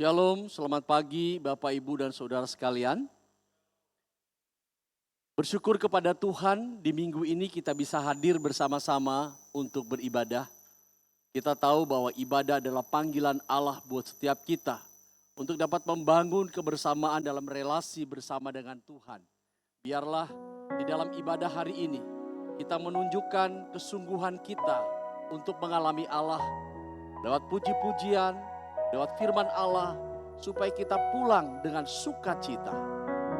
Shalom, selamat pagi Bapak, Ibu, dan Saudara sekalian. Bersyukur kepada Tuhan di minggu ini kita bisa hadir bersama-sama untuk beribadah. Kita tahu bahwa ibadah adalah panggilan Allah buat setiap kita untuk dapat membangun kebersamaan dalam relasi bersama dengan Tuhan. Biarlah di dalam ibadah hari ini kita menunjukkan kesungguhan kita untuk mengalami Allah lewat puji-pujian, lewat firman Allah, supaya kita pulang dengan sukacita.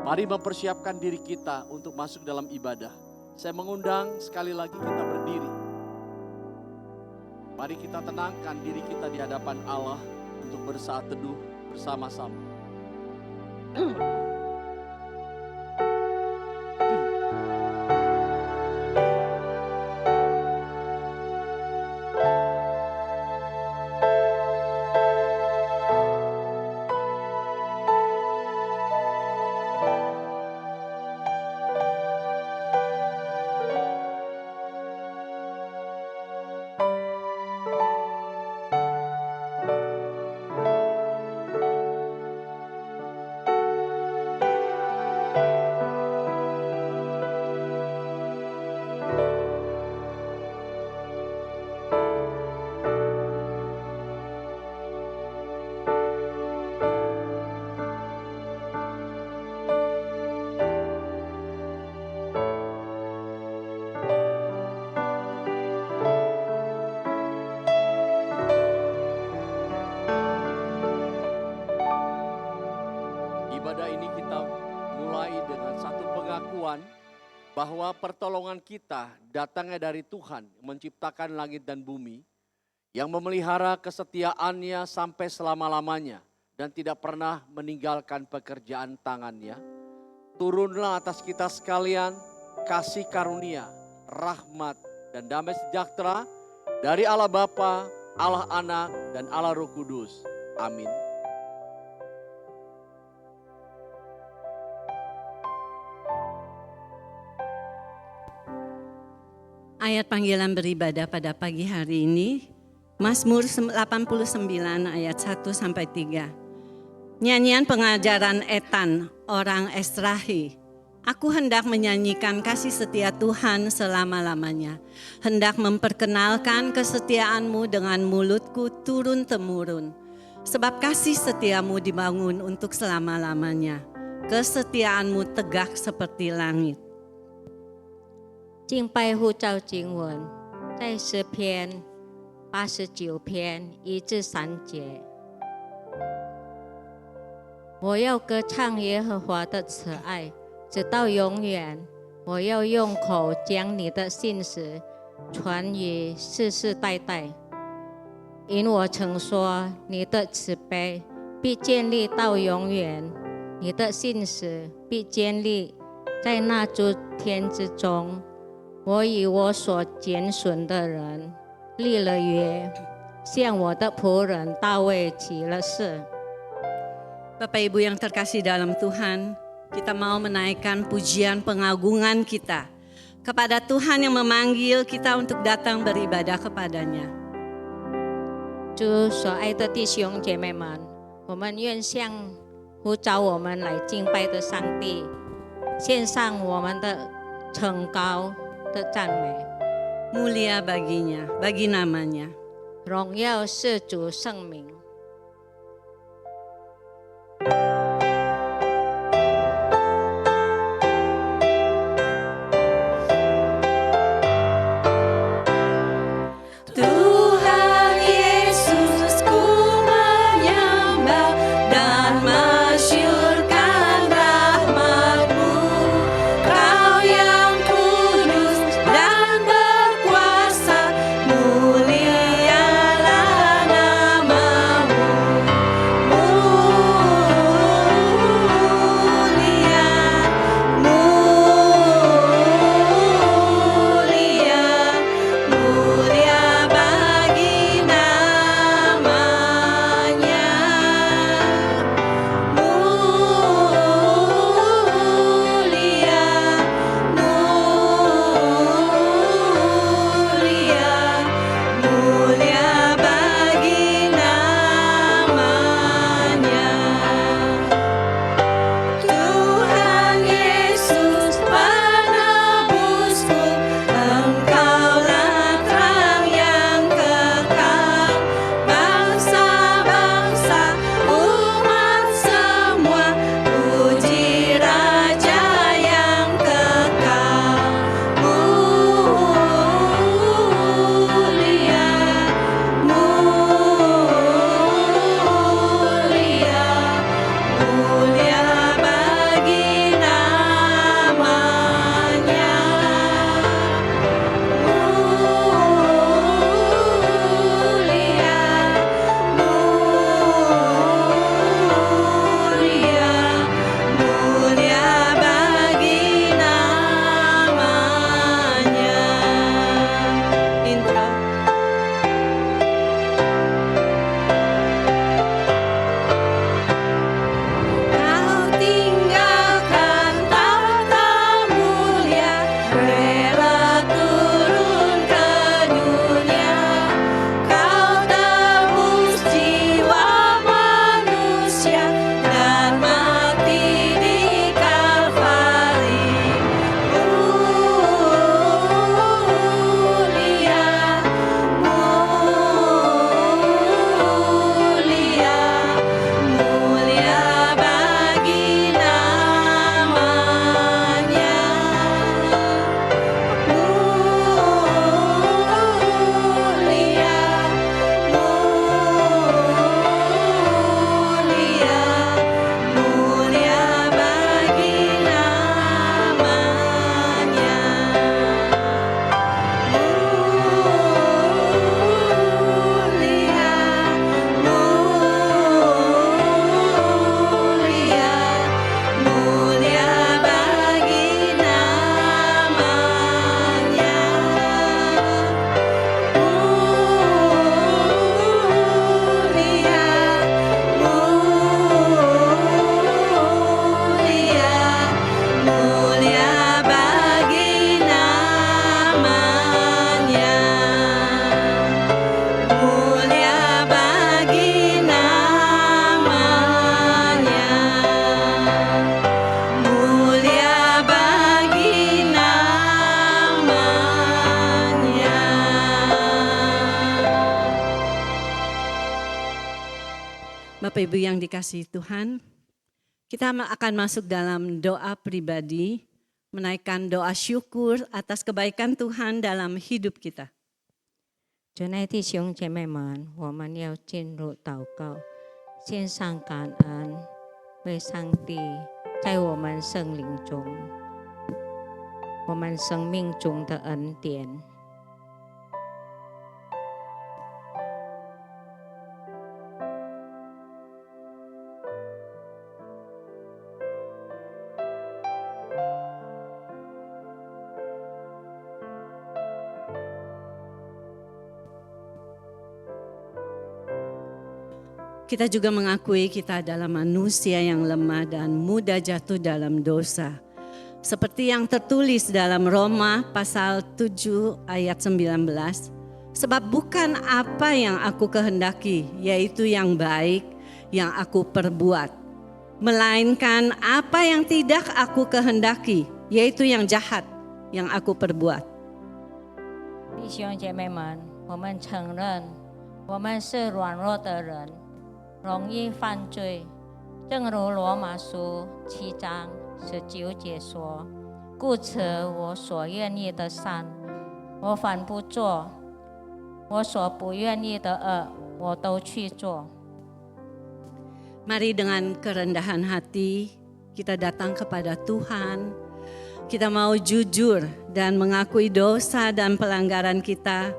Mari mempersiapkan diri kita untuk masuk dalam ibadah. Saya mengundang sekali lagi kita berdiri. Mari kita tenangkan diri kita di hadapan Allah untuk bersaat teduh bersama-sama. Ibadah ini kita mulai dengan satu pengakuan bahwa pertolongan kita datangnya dari Tuhan yang menciptakan langit dan bumi, yang memelihara kesetiaannya sampai selama-lamanya dan tidak pernah meninggalkan pekerjaan tangannya. Turunlah atas kita sekalian kasih karunia, rahmat dan damai sejahtera dari Allah Bapa, Allah Anak dan Allah Roh Kudus. Amin. Ayat panggilan beribadah pada pagi hari ini, Mazmur 89 ayat 1-3. Nyanyian pengajaran Etan, orang Esrahi. Aku hendak menyanyikan kasih setia Tuhan selama-lamanya. Hendak memperkenalkan kesetiaan-Mu dengan mulutku turun-temurun. Sebab kasih setiamu dibangun untuk selama-lamanya. Kesetiaan-Mu tegak seperti langit. 敬拜呼召经文在诗篇89篇1-3节。我要歌唱耶和华的慈爱，直到永远。我要用口将你的信实传于世世代代。因我曾说，你的慈悲必建立到永远，你的信实必建立在那诸天之中。我与我所拣选的人立了约，向我的仆人大卫起了誓。 Bapak Ibu yang terkasih dalam Tuhan, kita mau menaikkan pujian pengagungan kita kepada Tuhan yang memanggil kita untuk datang beribadah kepadanya. 主所爱的弟兄姐妹们，我们愿向呼召我们来敬拜的上帝，献上我们的崇高的赞美。 Mulia baginya, bagi namanya. 荣耀是主圣名。 Tuhan Yesus ku menyembah dan masyurkan rahmat-Mu. Kau yang kudus dan berkuasa, mulialah nama-Mu. Bapak Ibu yang dikasihi Tuhan, kita akan masuk dalam doa pribadi, menaikkan doa syukur atas kebaikan Tuhan dalam hidup kita. 主内弟兄姐妹们，我们要进入祷告，献上感恩，为上帝在我们生灵中、我们生命中的恩典。Kita juga mengakui kita adalah manusia yang lemah dan mudah jatuh dalam dosa. Seperti yang tertulis dalam Roma pasal 7 ayat 19. Sebab bukan apa yang aku kehendaki, yaitu yang baik yang aku perbuat. Melainkan apa yang tidak aku kehendaki, yaitu yang jahat yang aku perbuat. 弟兄姐妹们，我们承认我们是软弱的人，容易犯罪。正如罗马书7章19节说：“故此我所愿意的善，我反不做；我所不愿意的恶，我都去做。” Mari dengan kerendahan hati kita datang kepada Tuhan. Kita mau jujur dan mengakui dosa dan pelanggaran kita.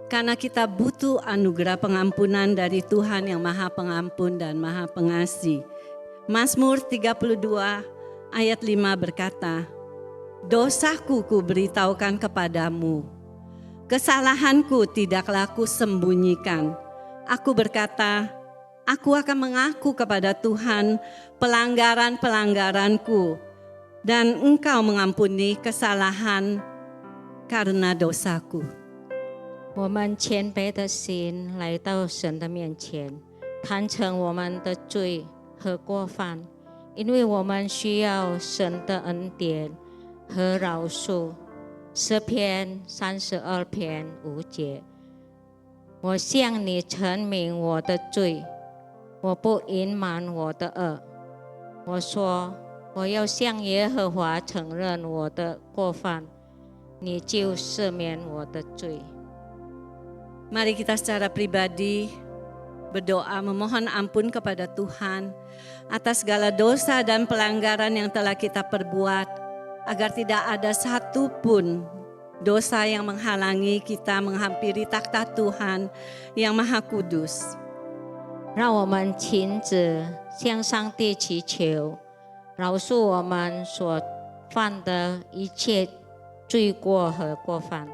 Karena kita butuh anugerah pengampunan dari Tuhan yang Maha Pengampun dan Maha Pengasih. Mazmur 32 ayat 5 berkata, "Dosaku kuberitahukan kepadamu, kesalahanku tidaklah kusembunyikan. Aku berkata, aku akan mengaku kepada Tuhan pelanggaran-pelanggaranku, dan Engkau mengampuni kesalahan karena dosaku." 我们谦卑的心来到神的面前，坦诚我们的罪和过犯，因为我们需要神的恩典和饶恕。诗篇32篇5节：我向你陈明我的罪，我不隐瞒我的恶。我说，我要向耶和华承认我的过犯，你就赦免我的罪。 Mari kita secara pribadi berdoa memohon ampun kepada Tuhan atas segala dosa dan pelanggaran yang telah kita perbuat, agar tidak ada satu pun dosa yang menghalangi kita menghampiri takhta Tuhan yang Maha Kudus. 让我们亲自向上帝祈求，饶恕我们所犯的一切罪过和过犯，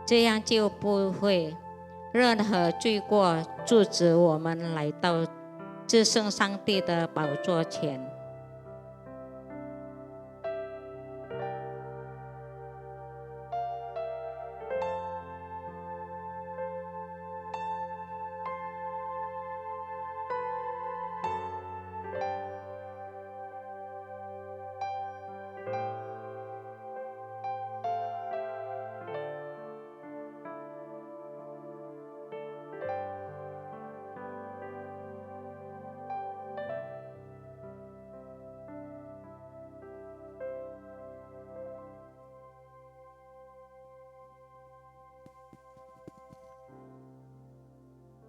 这样就不会任何罪过阻止我们来到至圣上帝的宝座前。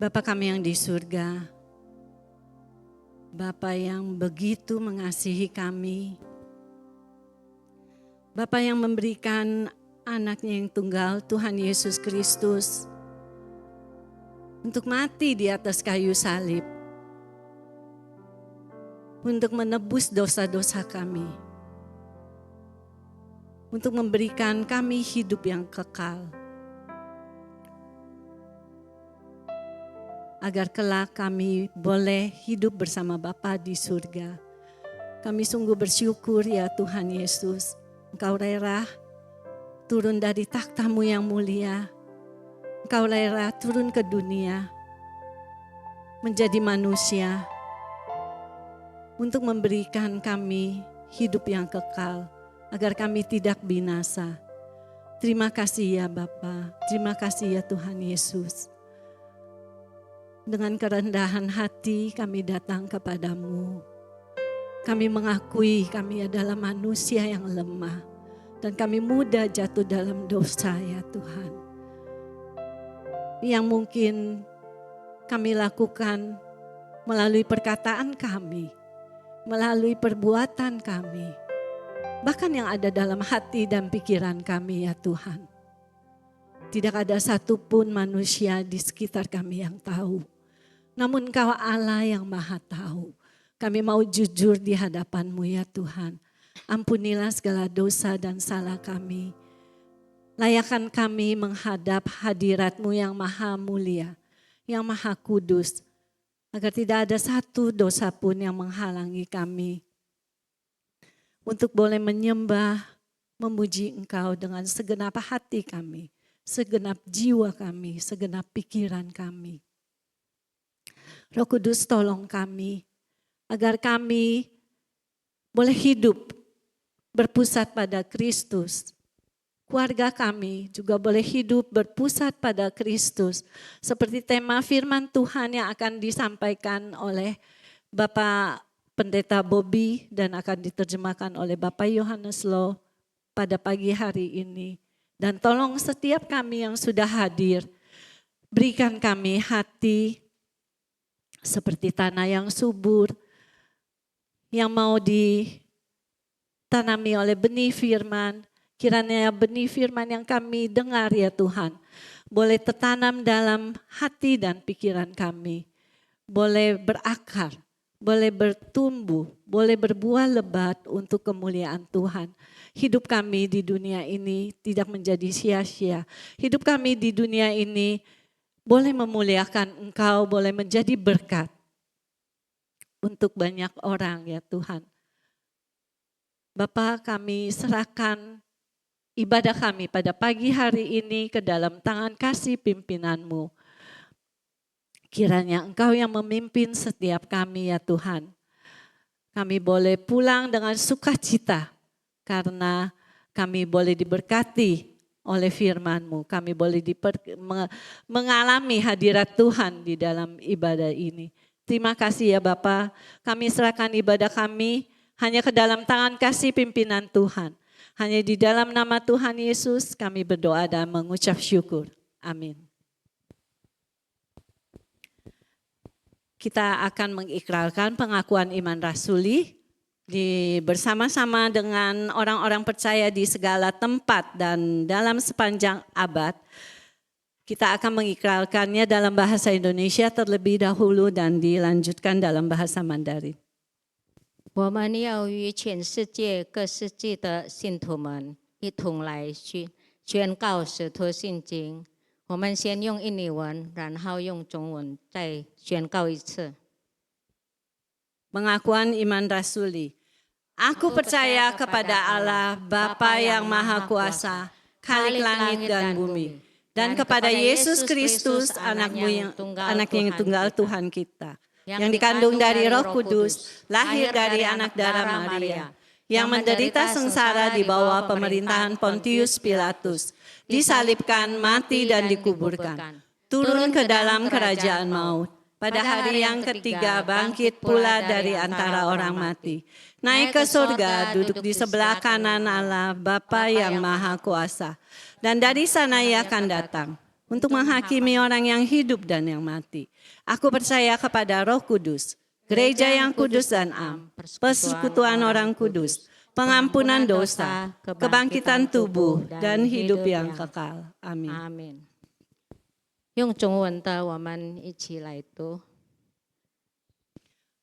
Bapa kami yang di surga, Bapa yang begitu mengasihi kami, Bapa yang memberikan anaknya yang tunggal, Tuhan Yesus Kristus, untuk mati di atas kayu salib, untuk menebus dosa-dosa kami, untuk memberikan kami hidup yang kekal, agar kelak kami boleh hidup bersama Bapa di surga. Kami sungguh bersyukur ya Tuhan Yesus, Engkau rela turun dari takhta-Mu yang mulia. Engkau rela turun ke dunia, menjadi manusia, untuk memberikan kami hidup yang kekal, agar kami tidak binasa. Terima kasih ya Bapa, terima kasih ya Tuhan Yesus. Dengan kerendahan hati kami datang kepadamu. Kami mengakui kami adalah manusia yang lemah. Dan kami mudah jatuh dalam dosa ya Tuhan. Yang mungkin kami lakukan melalui perkataan kami, melalui perbuatan kami. Bahkan yang ada dalam hati dan pikiran kami ya Tuhan. Tidak ada satupun manusia di sekitar kami yang tahu. Namun Engkau Allah yang maha tahu. Kami mau jujur di hadapan-Mu ya Tuhan. Ampunilah segala dosa dan salah kami. Layakkan kami menghadap hadirat-Mu yang maha mulia, yang maha kudus. Agar tidak ada satu dosa pun yang menghalangi kami. Untuk boleh menyembah, memuji Engkau dengan segenap hati kami. Segenap jiwa kami, segenap pikiran kami. Roh Kudus tolong kami agar kami boleh hidup berpusat pada Kristus. Keluarga kami juga boleh hidup berpusat pada Kristus. Seperti tema firman Tuhan yang akan disampaikan oleh Bapak Pendeta Bobby dan akan diterjemahkan oleh Bapak Yohanes Lo pada pagi hari ini. Dan tolong setiap kami yang sudah hadir, berikan kami hati seperti tanah yang subur, yang mau ditanami oleh benih firman. Kiranya benih firman yang kami dengar ya Tuhan, boleh tertanam dalam hati dan pikiran kami. Boleh berakar, boleh bertumbuh, boleh berbuah lebat untuk kemuliaan Tuhan. Hidup kami di dunia ini tidak menjadi sia-sia. Hidup kami di dunia ini boleh memuliakan Engkau, boleh menjadi berkat untuk banyak orang ya Tuhan. Bapa, kami serahkan ibadah kami pada pagi hari ini ke dalam tangan kasih pimpinan-Mu. Kiranya Engkau yang memimpin setiap kami ya Tuhan. Kami boleh pulang dengan sukacita karena kami boleh diberkati oleh firman-Mu. Kami boleh mengalami hadirat Tuhan di dalam ibadah ini. Terima kasih ya Bapa. Kami serahkan ibadah kami hanya ke dalam tangan kasih pimpinan Tuhan. Hanya di dalam nama Tuhan Yesus kami berdoa dan mengucap syukur. Amin. Kita akan mengikrarkan pengakuan iman rasuli bersama-sama dengan orang-orang percaya di segala tempat dan dalam sepanjang abad. Kita akan mengikrarkannya dalam bahasa Indonesia terlebih dahulu dan dilanjutkan dalam bahasa Mandarin. 我们要与全世界各世纪的信徒们一同来宣告使徒信经。我们先用印尼文，然后用中文再宣告一次。 Pengakuan iman rasuli. Aku percaya kepada Allah, Bapa yang Maha Kuasa, Khalik langit dan bumi, dan kepada Yesus Kristus, anak yang tunggal Tuhan kita, yang dikandung dari Roh Kudus, lahir dari anak darah Maria, yang menderita sengsara di bawah pemerintahan Pontius Pilatus, disalibkan, mati dan dikuburkan, turun ke dalam kerajaan maut. Pada hari yang ketiga bangkit pula dari antara orang mati. Naik ke surga, duduk di sebelah kanan Allah, Bapa yang Maha Kuasa. Dan dari sana ia akan datang untuk menghakimi orang yang hidup dan yang mati. Aku percaya kepada Roh Kudus, gereja yang kudus dan am, persekutuan orang kudus, pengampunan dosa, kebangkitan tubuh, dan hidup yang kekal. Amin. Amin. 用中文的，我们一起来读。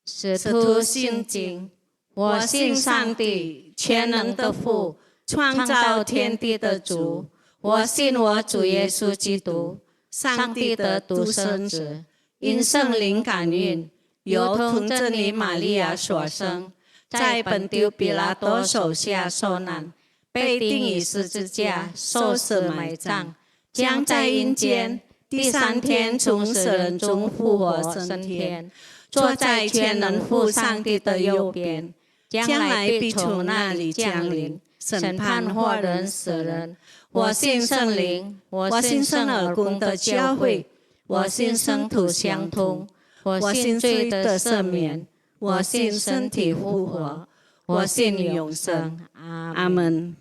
使徒信经，我信上帝，全能的父，创造天地的主。我信我主耶稣基督，上帝的独生子，因圣灵感孕，由童贞女玛利亚所生，在本丢比拉多手下受难，被钉于十字架，受死埋葬，将在阴间。 第三天从死人中复活升天，坐在全能父上帝的右边，将来必从那里降临，审判活人死人。我信圣灵，我信圣而公的教会，我信生土相通，我信罪的赦免，我信身体复活，我信永生。 Amin.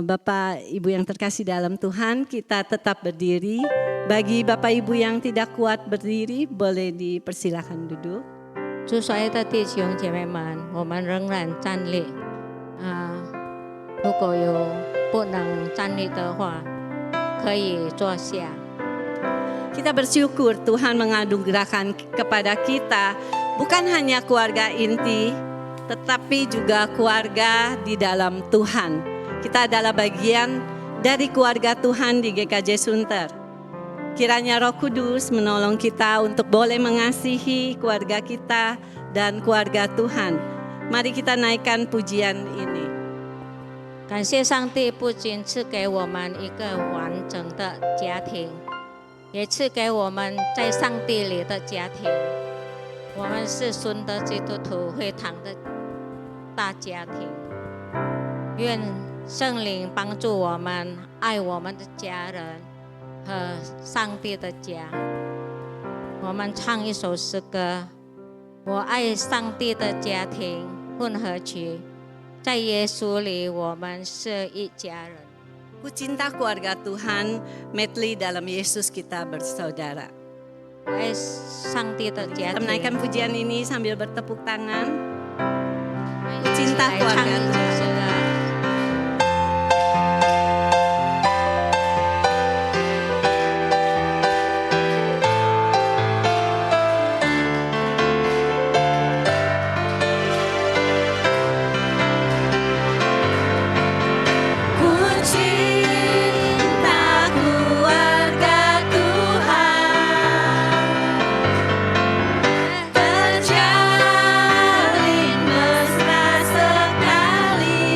Bapak Ibu yang terkasih dalam Tuhan, kita tetap berdiri. Bagi Bapak Ibu yang tidak kuat berdiri, boleh dipersilakan duduk. 主所爱的弟兄姐妹们，我们仍然站立。如果有不能站立的话，可以坐下。 Kita bersyukur Tuhan menganugerahkan kepada kita bukan hanya keluarga inti, tetapi juga keluarga di dalam Tuhan. Kita adalah bagian dari keluarga Tuhan di GKJ Sunter. Kiranya Roh Kudus menolong kita untuk boleh mengasihi keluarga kita dan keluarga Tuhan. Mari kita naikkan pujian ini. 感谢上帝不仅赐给我们一个完整的家庭，也赐给我们在上帝里的家庭。我们是孙德基督徒会堂的大家庭。愿圣灵帮助我们爱我们的家人和上帝的家。我们唱一首诗歌：我爱上帝的家庭混合曲。 在耶稣里，我们是一家人。 Ku cinta keluarga Tuhan, medley dalam Yesus kita bersaudara. 我爱上帝的家 Kita 庭。 menaikkan pujian ini sambil bertepuk tangan. 一起 cinta 来 keluarga 唱一首诗歌。 Ku cinta keluarga Tuhan, terjalin mesra sekali.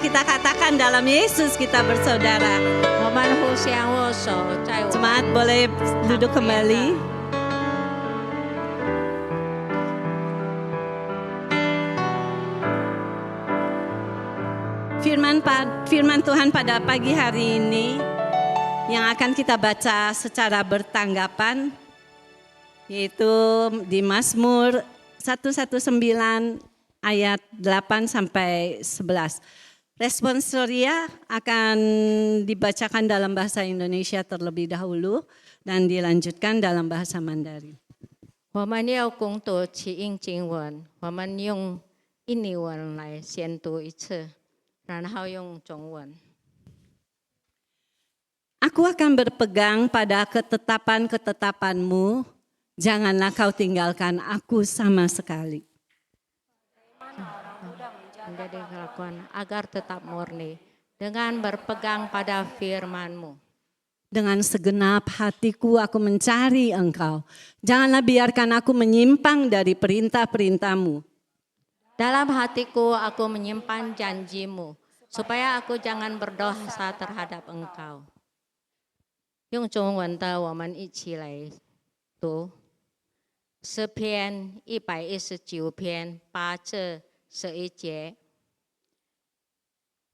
kita katakan dalam Yesus kita bersaudara. 我们互相握手，在我们 Jemaat boleh duduk kembali. Firman Tuhan pada pagi hari ini yang akan kita baca secara bertanggapan yaitu di Mazmur 119 ayat 8 sampai 11. Respons Surya akan dibacakan dalam bahasa Indonesia terlebih dahulu dan dilanjutkan dalam bahasa Mandarin. 我们要攻读起应经文，我们用印尼文来先读一次，然后用中文。 Aku akan berpegang pada ketetapan-ketetapanmu, janganlah kau tinggalkan aku sama sekali. Menjadi kelakuan agar tetap murni dengan berpegang pada firman-Mu. Dengan segenap hatiku aku mencari Engkau. Janganlah biarkan aku menyimpang dari perintah-perintah-Mu. Dalam hatiku aku menyimpan janji-Mu, supaya aku jangan berdosa terhadap Engkau. 用中文的我们一起来读诗篇119篇8至11节。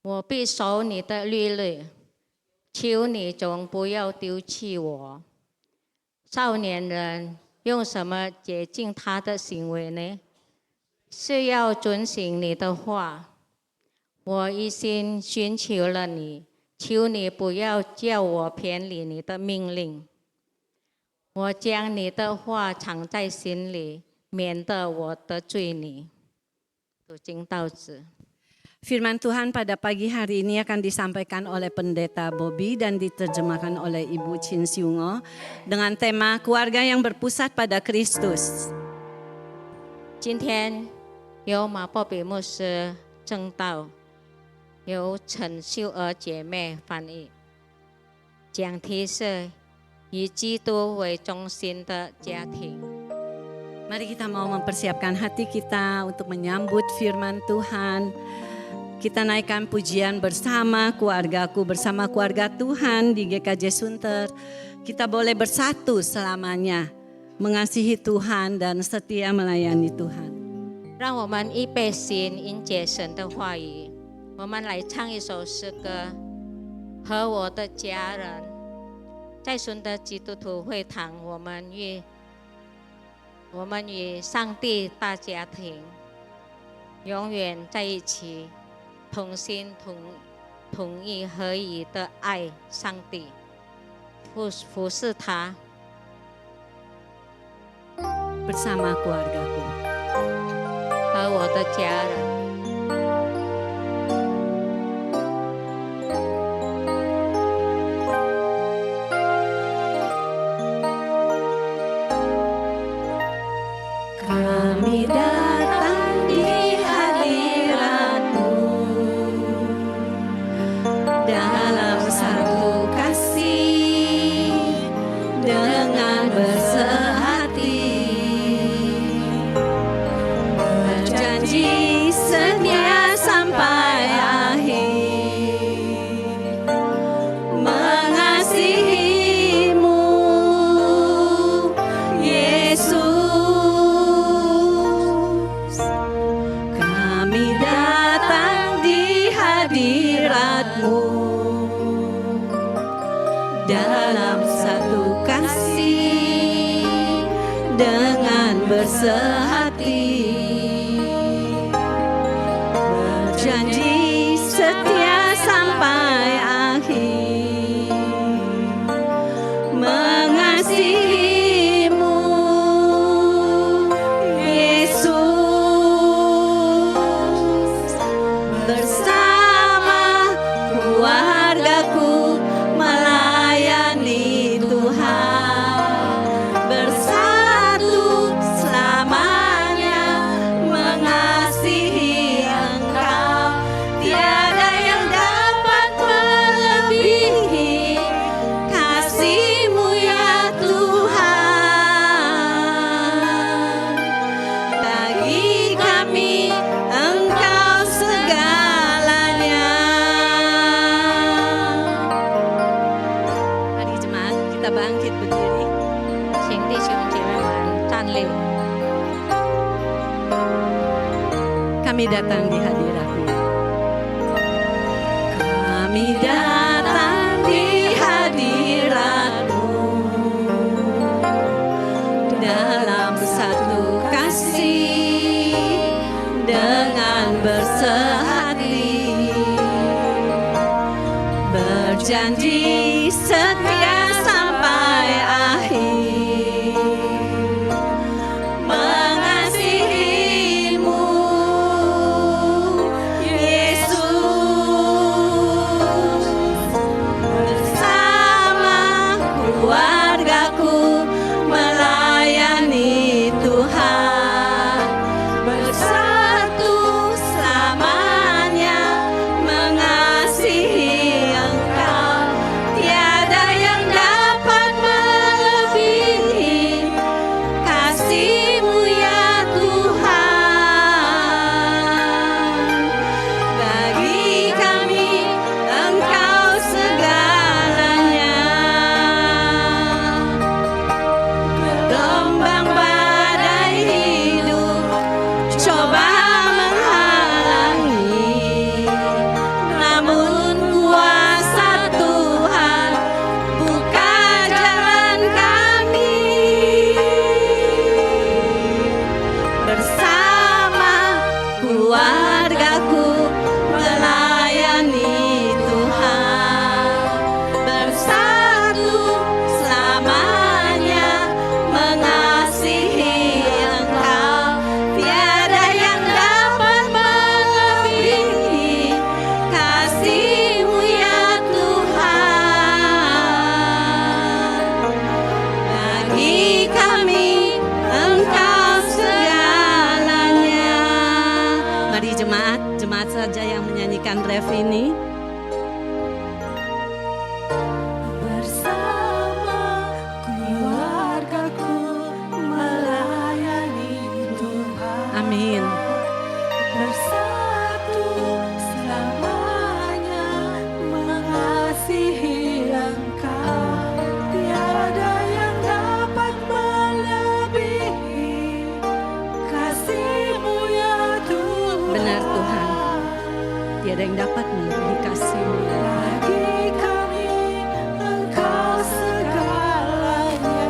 我必守你的律例，求你总不要丢弃我。少年人用什么洁净他的行为呢？是要遵行你的话。我一心寻求了你，求你不要叫我偏离你的命令。我将你的话藏在心里，免得我得罪你。读经到此。 Firman Tuhan pada pagi hari ini akan disampaikan oleh Pendeta Bobby dan diterjemahkan oleh Ibu Chin Siungo dengan tema keluarga yang berpusat pada Kristus. 今天由马伯比牧师正道，由陈秀娥姐妹翻译。讲题是以基督为中心的家庭。 Mari kita mau mempersiapkan hati kita untuk menyambut firman Tuhan. Kita naikkan pujian bersama keluargaku, bersama keluarga Tuhan di GKJ Sunter. Kita boleh bersatu selamanya, mengasihi Tuhan dan setia melayani Tuhan. 让我们预备心，迎接神的话语。我们来唱一首诗歌，和我的家人，在顺德基督徒会堂，我们与上帝大家庭永远在一起。 同心同意合一的爱上帝，服侍他。 Bersama keluargaku 和我的家人。 Kami datang di hadirat-Mu dalam satu kasih dengan bersehati, berjanji setia sampai akhir, mengasihi-Mu, Yesus. Kami datang di hadirat-Mu dalam satu kasih dengan bersehati, berjanji setia sampai akhir, mengasihi-Mu, Yesus. Bersama keluargaku melayani Tuhan, bersatu selamanya mengasihi Engkau. Tiada yang dapat melebihi kami datang di hadirat-Mu. Kami datang di hadirat-Mu dalam satu kasih dengan bersehati, berjanji setia sampai akhir, mengasihi-Mu Yesus, bersama keluargaku melayani Tuhan, bersatu selamanya mengasihi Engkau. Tiada yang dapat melebihi kasih-Mu ya Tuhan. Bagi kami Engkau segalanya. Gelombang badai hidup coba menghalangi, namun kuasa Tuhan buka jalan kami. Bersama keluargaku melayani Tuhan, bersatu selamanya mengasihi Engkau. Tiada yang dapat melebihi kasih-Mu ya Tuhan. Bagi kami Engkau segalanya. Mari jemaat saja yang menyanyikan ref ini. Bersama keluargaku melayani Tuhan. Amin. Bersatu selamanya mengasihi Engkau. Tiada yang dapat melebihi kasih-Mu ya Tuhan. Benar Tuhan, tiada yang dapat melebihi kasih-Mu. Bagi kami Engkau segalanya.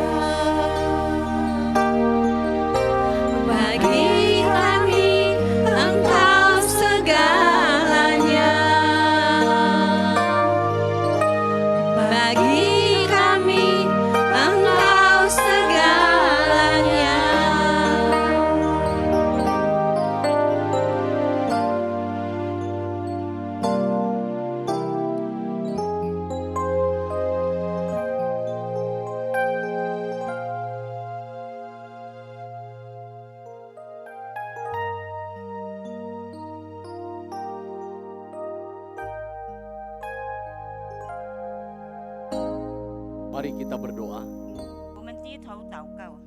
Bagi kami Engkau segalanya. Bagi kami Engkau segalanya. Mari kita berdoa. 我们低头祷告。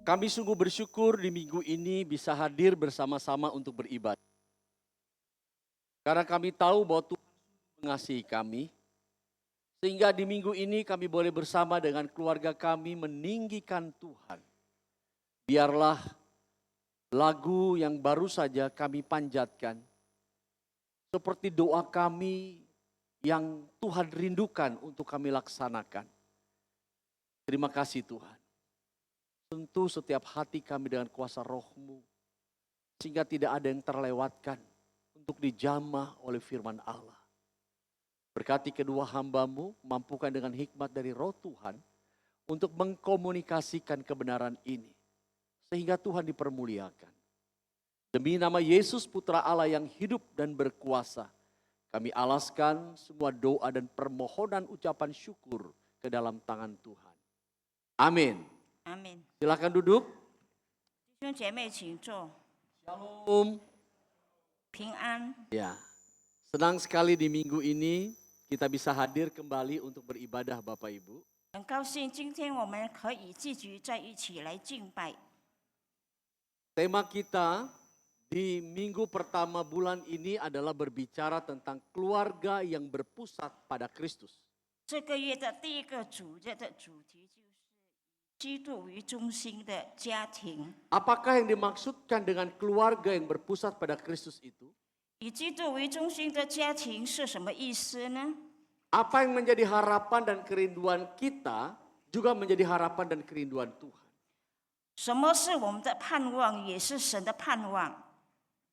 Kami sungguh bersyukur di minggu ini bisa hadir bersama-sama untuk beribadah. Karena kami tahu bahwa Tuhan mengasihi kami. Sehingga di minggu ini kami boleh bersama dengan keluarga kami meninggikan Tuhan. Biarlah lagu yang baru saja kami panjatkan seperti doa kami yang Tuhan rindukan untuk kami laksanakan. Terima kasih Tuhan. Sentuh setiap hati kami dengan kuasa Roh-Mu, sehingga tidak ada yang terlewatkan untuk dijamah oleh firman Allah. Berkati kedua hamba-Mu, mampukan dengan hikmat dari Roh Tuhan untuk mengkomunikasikan kebenaran ini, sehingga Tuhan dipermuliakan. Demi nama Yesus Putra Allah yang hidup dan berkuasa, kami alaskan semua doa dan permohonan ucapan syukur ke dalam tangan Tuhan. Amin. 阿门。 Silakan duduk. 弟兄姐妹，请坐， Shalom. 平安。 Ya, senang sekali di minggu ini kita bisa hadir kembali untuk beribadah Bapak Ibu. 很高兴今天我们可以聚集在一起来敬拜。 Tema kita di minggu pertama bulan ini adalah berbicara tentang keluarga yang berpusat pada Kristus. 这个月的第一个主日的主题就是基督为中心的家庭。 Apakah yang dimaksudkan dengan keluarga yang berpusat pada Kristus itu? 以基督为中心的家庭是什么意思呢？ Apa yang menjadi harapan dan kerinduan kita juga menjadi harapan dan kerinduan Tuhan. 什么是我们的盼望，也是神的盼望。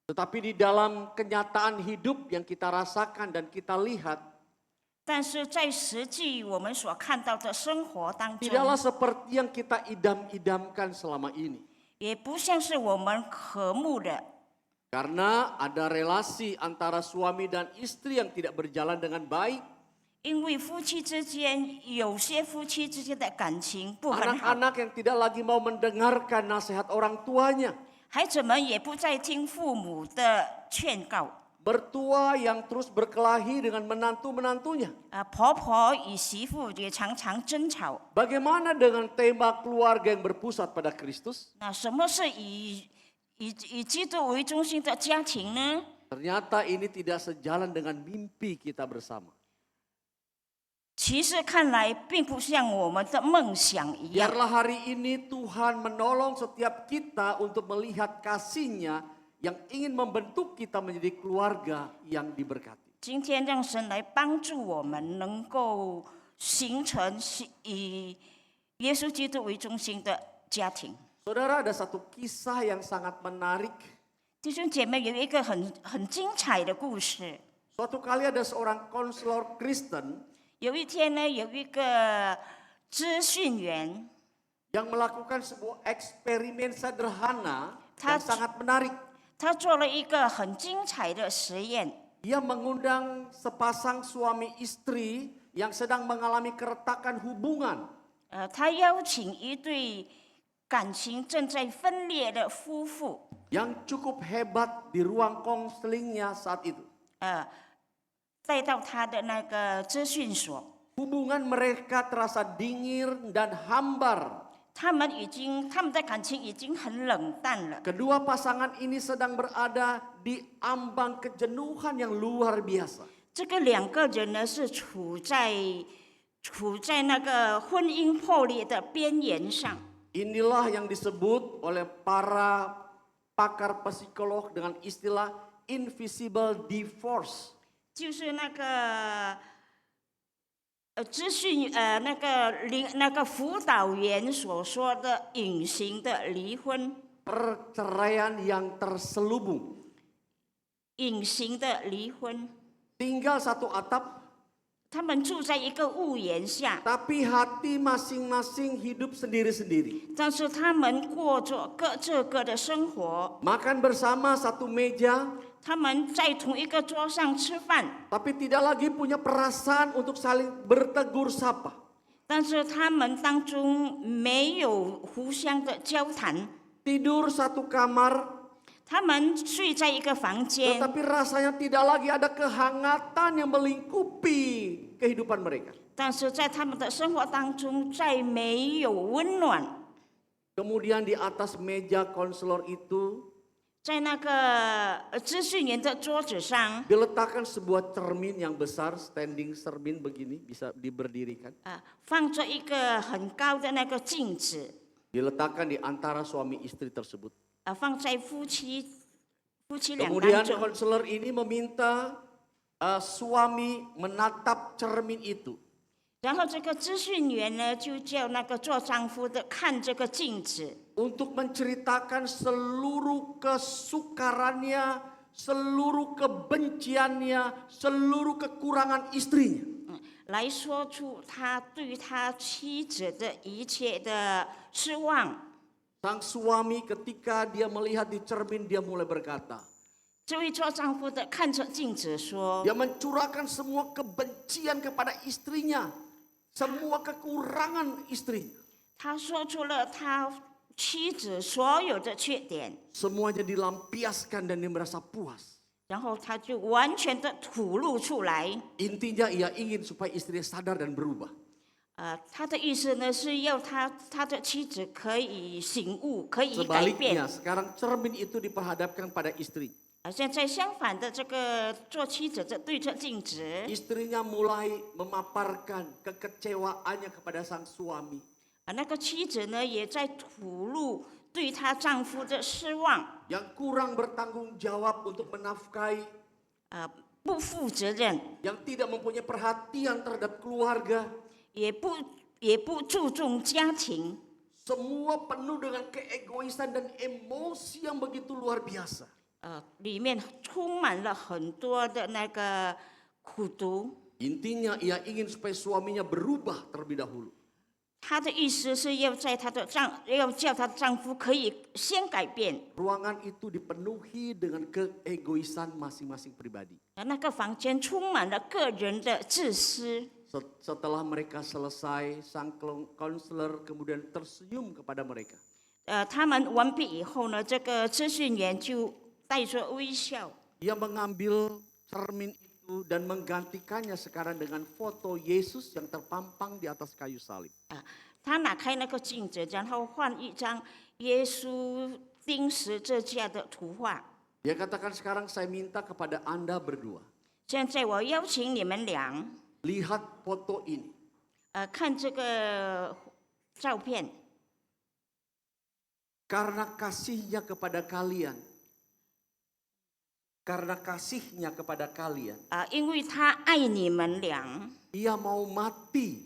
Tetapi di dalam kenyataan hidup yang kita rasakan dan kita lihat, 但是在实际我们所看到的生活当中， tidaklah seperti yang kita idam-idamkan selama ini. 也不像是我们渴慕的。 Karena ada relasi antara suami dan istri yang tidak berjalan dengan baik. 因为夫妻之间有些夫妻之间的感情不很好， Anak-anak yang tidak lagi mau mendengarkan nasihat orang tuanya. 孩子们也不再听父母的劝告。 Mertua yang terus berkelahi dengan menantu-menantunya. 婆婆与媳妇也常常争吵。 Bagaimana dengan tema keluarga yang berpusat pada Kristus? 那什么是以基督为中心的家庭呢？ Ternyata ini tidak sejalan dengan mimpi kita bersama. 其实看来并不像我们的梦想一样。 Biarlah hari ini Tuhan menolong setiap kita untuk melihat kasih-Nya yang ingin membentuk kita menjadi keluarga yang diberkati. 今天让神来帮助我们，能够形成以耶稣基督为中心的家庭。 Saudara, ada satu kisah yang sangat menarik. 弟兄姐妹，有一个很精彩的故事。 Suatu kali ada seorang konselor Kristen 有一天呢，有一个资讯员， yang melakukan sebuah eksperimen sederhana dan Ta- sangat menarik. 他做了一个很精彩的实验。 Ia mengundang sepasang suami istri yang sedang mengalami keretakan hubungan. 他邀请一对感情正在分裂的夫妇， yang cukup hebat di ruang konselingnya saat itu. 带到他的那个资讯所。 Hubungan mereka terasa dingin dan hambar. 他们的感情已经很冷淡了。 Kedua pasangan ini sedang berada di ambang kejenuhan yang luar biasa. 这个两个人呢是处在那个婚姻破裂的边缘上。 Inilah yang disebut oleh para pakar psikolog dengan istilah invisible divorce. 就是那个资讯那个辅导员所说的隐形的离婚， Perceraian yang terselubung. 隐形的离婚。 Tinggal satu atap, 他们住在一个屋檐下， tapi hati masing-masing hidup sendiri-sendiri. 但是他们过着各自各的生活。 Makan bersama satu meja, 他们在同一个桌上吃饭， tapi tidak lagi punya perasaan untuk saling bertegur sapa. 但是他们当中没有互相的交谈。 Tidur satu kamar, 他们睡在一个房间， tetapi rasanya tidak lagi ada kehangatan yang melingkupi kehidupan mereka. 但是在他们的生活当中再没有温暖。 Kemudian di atas meja konselor itu 在那个资讯员的桌子上， diletakkan sebuah cermin yang besar, standing cermin begini, bisa diberdirikan. 放着一个很高的那个镜子， Diletakkan di antara suami istri tersebut. 放在夫妻两 Kemudian 当中。 konselor ini meminta suami menatap cermin itu. 然后这个资讯员呢，就叫那个做丈夫的看这个镜子， Untuk menceritakan seluruh kesukarannya, seluruh kebenciannya, seluruh kekurangan istrinya. 来说出他对他妻子的一切的失望。 Sang suami ketika dia melihat di cermin, dia mulai berkata, 这位做丈夫的看着镜子说 dia mencurahkan semua kebencian kepada istrinya, semua kekurangan istrinya. 他说出了他妻子所有的缺点， Semuanya dilampiaskan dan dia merasa puas. 然后他就完全的吐露出来。 Intinya ia ingin supaya istrinya sadar dan berubah. 他的意思呢是要他的妻子可以醒悟，可以改变。 Sebaliknya, sekarang cermin itu diperhadapkan pada istri. 现在相反的，这个做妻子的对着镜子， Istrinya mulai memaparkan kekecewaannya kepada sang suami. 那个妻子呢，也在吐露对她丈夫的失望， yang kurang bertanggung jawab untuk menafkahi, 不负责任， yang tidak mempunyai perhatian terhadap keluarga, 也不注重家庭， semua penuh dengan keegoisan dan emosi yang begitu luar biasa. 里面充满了很多的那个苦毒。 Intinya ia ingin supaya suaminya berubah terlebih dahulu. 她的意思是要叫她的丈夫可以先改变。 Ruangan itu dipenuhi dengan keegoisan masing-masing pribadi. 那个房间充满了个人的自私。 Setelah mereka selesai, sang konselor kemudian tersenyum kepada mereka. 他们完毕以后呢，这个咨询员就带着微笑， Ia mengambil cermin itu dan menggantikannya sekarang dengan foto Yesus yang terpampang di atas kayu salib. 他拿开那个镜子，然后换一张耶稣钉十字架的图画。 Dia katakan sekarang saya minta kepada Anda berdua, 现在我邀请你们俩， lihat foto ini. 看这个照片。 Karena kasihnya kepada kalian, karena kasihnya kepada kalian, 因为他爱你们俩， ia mau mati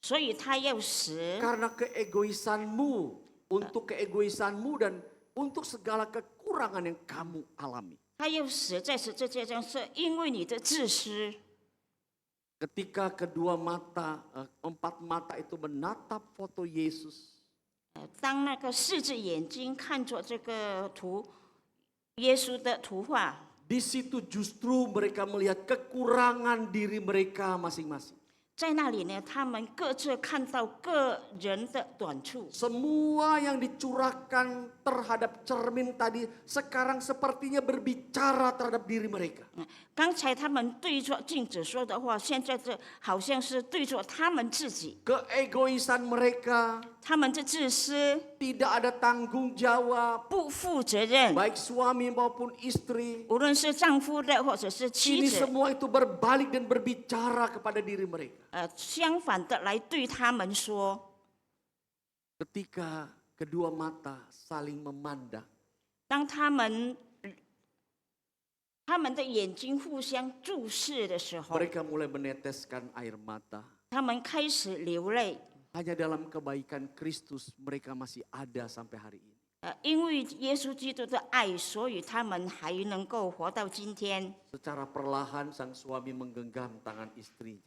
所以他要死。 karena keegoisanmu, untuk keegoisanmu dan untuk segala kekurangan yang kamu alami. 他要死在十字架上，是因为你的自私。 Ketika kedua mata, empat mata itu menatap foto Yesus, 当那个四只眼睛看着这个耶稣的图画， di situ justru mereka melihat kekurangan diri mereka masing-masing. 在那里呢，他们各自看到个人的短处。 Semua yang dicurahkan terhadap cermin tadi sekarang sepertinya berbicara terhadap diri mereka. 刚才他们对着镜子说的话，现在这好像是对着他们自己， Keegoisan mereka, 他们的自私、 tidak ada tanggung jawab, 不负责任， baik suami maupun istri. 无论是丈夫的或者是妻 Ini 子， semua itu berbalik dan berbicara kepada diri mereka. 相反的来对他们说。 Ketika kedua mata saling memandang, 当他们的眼睛互相注视的时候， mereka mulai meneteskan air mata. 他们开始流泪。 Hanya dalam kebaikan Kristus mereka masih ada sampai hari ini. 因为耶稣基督的爱，所以他们还能够活到今天。 Secara perlahan sang suami menggenggam tangan istrinya.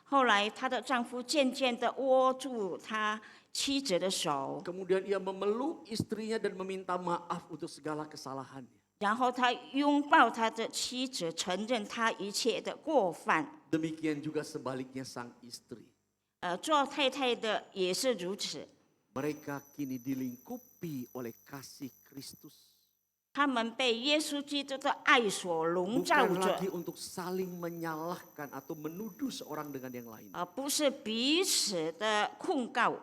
后来，她的丈夫渐渐地握住他妻子的手， Kemudian ia memeluk istrinya dan meminta maaf untuk segala kesalahannya. 然后他拥抱他的妻子，承认他一切的过犯。 Demikian juga sebaliknya sang istri. 做太太的也是如此， Mereka kini dilingkupi oleh kasih Kristus. 他们被耶稣基督的爱所笼罩 Bukan 着， lagi untuk saling menyalahkan atau menuduh seorang dengan yang lain. 不是彼此的控告。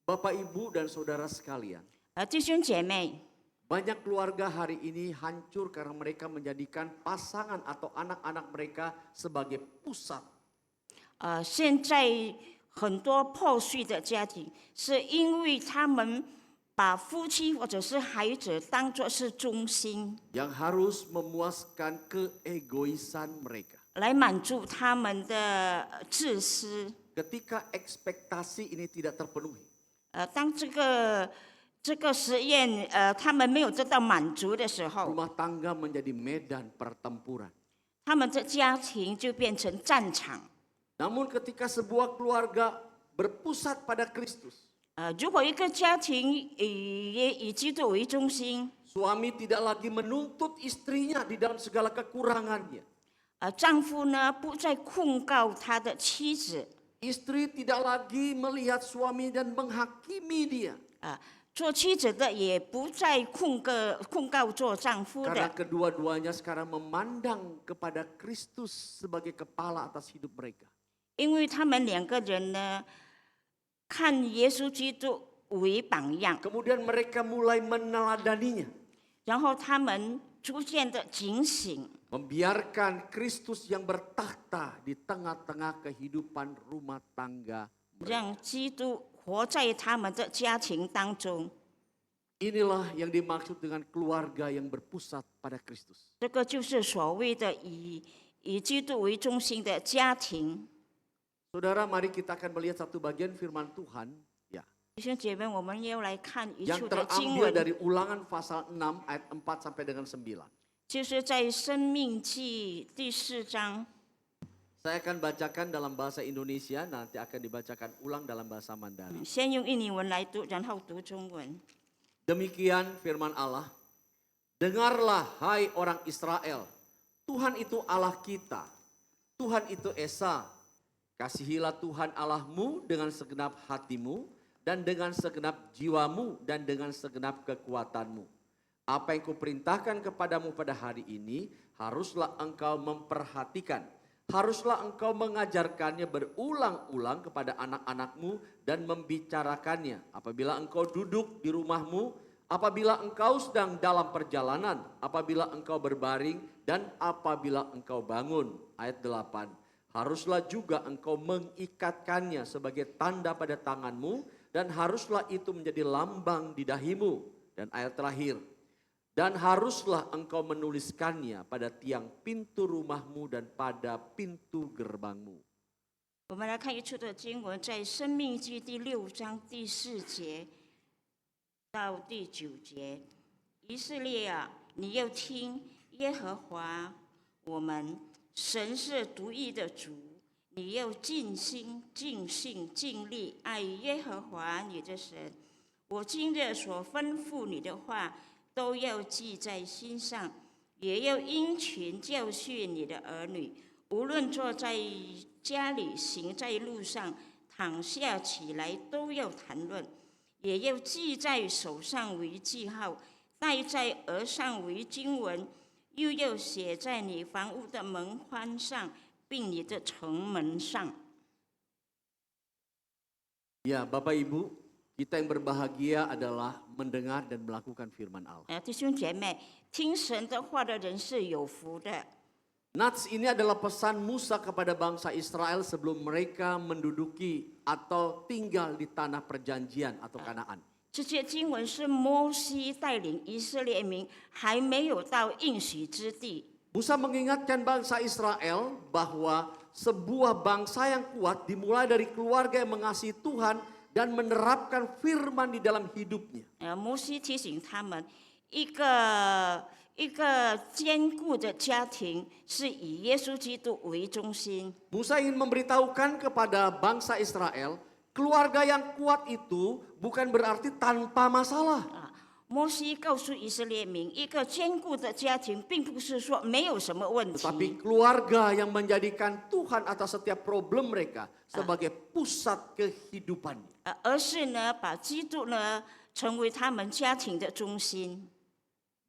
Bapak, Ibu, dan saudara sekalian, 弟兄姐妹， banyak keluarga hari ini hancur karena mereka menjadikan pasangan atau anak-anak mereka sebagai pusat. 现在很多破碎的家庭，是因为他们把夫妻或者是孩子当作是中心， Yang harus memuaskan keegoisan mereka. 来满足他们的自私。 Ketika ekspektasi ini tidak terpenuhi, 当这个实验他们没有得到满足的时候， rumah tangga menjadi medan pertempuran. 他们的家庭就变成战场。 Namun ketika sebuah keluarga berpusat pada Kristus, 如果一个家庭以基督为中心， suami tidak lagi menuntut istrinya di dalam segala kekurangannya. 丈夫呢不再控告他的妻子， Istri tidak lagi melihat suami dan menghakimi dia. 做妻子的也不再控告做丈夫 Karena 的， kedua-duanya sekarang memandang kepada Kristus sebagai kepala atas hidup mereka. 因为他们两个人呢看耶稣基督为榜样， Kemudian mereka mulai meneladaninya. 然后他们逐渐的警醒， Membiarkan Kristus yang bertakhta di tengah-tengah kehidupan rumah tangga. 让基督活在他们的家庭当中。 Inilah yang dimaksud dengan keluarga yang berpusat pada Kristus. 这个就是所谓的以基督为中心的家庭。 Saudara, mari kita akan melihat satu bagian firman Tuhan ya, 弟兄姐妹，我们要来看一 yang 处的经 terambil 文， dari Ulangan pasal 6 ayat 4 sampai dengan 9. 就是在《生命记》第4章。 Saya akan bacakan dalam bahasa Indonesia, nanti akan dibacakan ulang dalam bahasa Mandarin. 先用印尼文来读，然后读中文。 Demikian firman Allah, dengarlah hai orang Israel, Tuhan itu Allah kita, Tuhan itu Esa. Kasihilah Tuhan Allahmu dengan segenap hatimu dan dengan segenap jiwamu dan dengan segenap kekuatanmu. Apa yang kuperintahkan kepadamu pada hari ini haruslah engkau memperhatikan. Haruslah engkau mengajarkannya berulang-ulang kepada anak-anakmu dan membicarakannya. Apabila engkau duduk di rumahmu, apabila engkau sedang dalam perjalanan, apabila engkau berbaring, dan apabila engkau bangun. Ayat 8. Haruslah juga engkau mengikatkannya sebagai tanda pada tanganmu, dan haruslah itu menjadi lambang di dahimu. Dan ayat terakhir. Dan haruslah engkau menuliskannya pada tiang pintu rumahmu dan pada pintu gerbangmu. 我们来看一处的经文，在《生命记》第6章第4节到第9节。以色列啊，你要听耶和华我们神是独一的主，你要尽心、尽性、尽力爱耶和华你的神。我今日所吩咐你的话，都要记在心上，也要殷勤教训你的儿女。无论坐在家里，行在路上，躺下起来，都要谈论，也要记在手上为记号，戴在额上为经文，又要写在你房屋的门框上，并你的城门上。 Ya, Bapak Ibu, kita yang berbahagia adalah mendengar dan melakukan firman Allah. 弟兄姐妹，听神的话的人是有福的。 Nats ini adalah pesan Musa kepada bangsa Israel sebelum mereka menduduki atau tinggal di tanah perjanjian atau Kanaan. 这些经文是摩西带领以色列民还没有到应许之地。 Musa mengingatkan bangsa Israel bahwa sebuah bangsa yang kuat dimulai dari keluarga yang mengasihi Tuhan dan menerapkan firman di dalam hidupnya. 摩西提醒他们，一个坚固的家庭是以耶稣基督为中心。 Musa ingin memberitahukan kepada bangsa Israel, keluarga yang kuat itu bukan berarti tanpa masalah. 摩西告诉以色列民，一个坚固的家庭，并不是说没有什么问题， Tetapi keluarga yang menjadikan Tuhan atas setiap problem mereka sebagai pusat kehidupannya. 而是呢，把基督呢成为他们家庭的中心。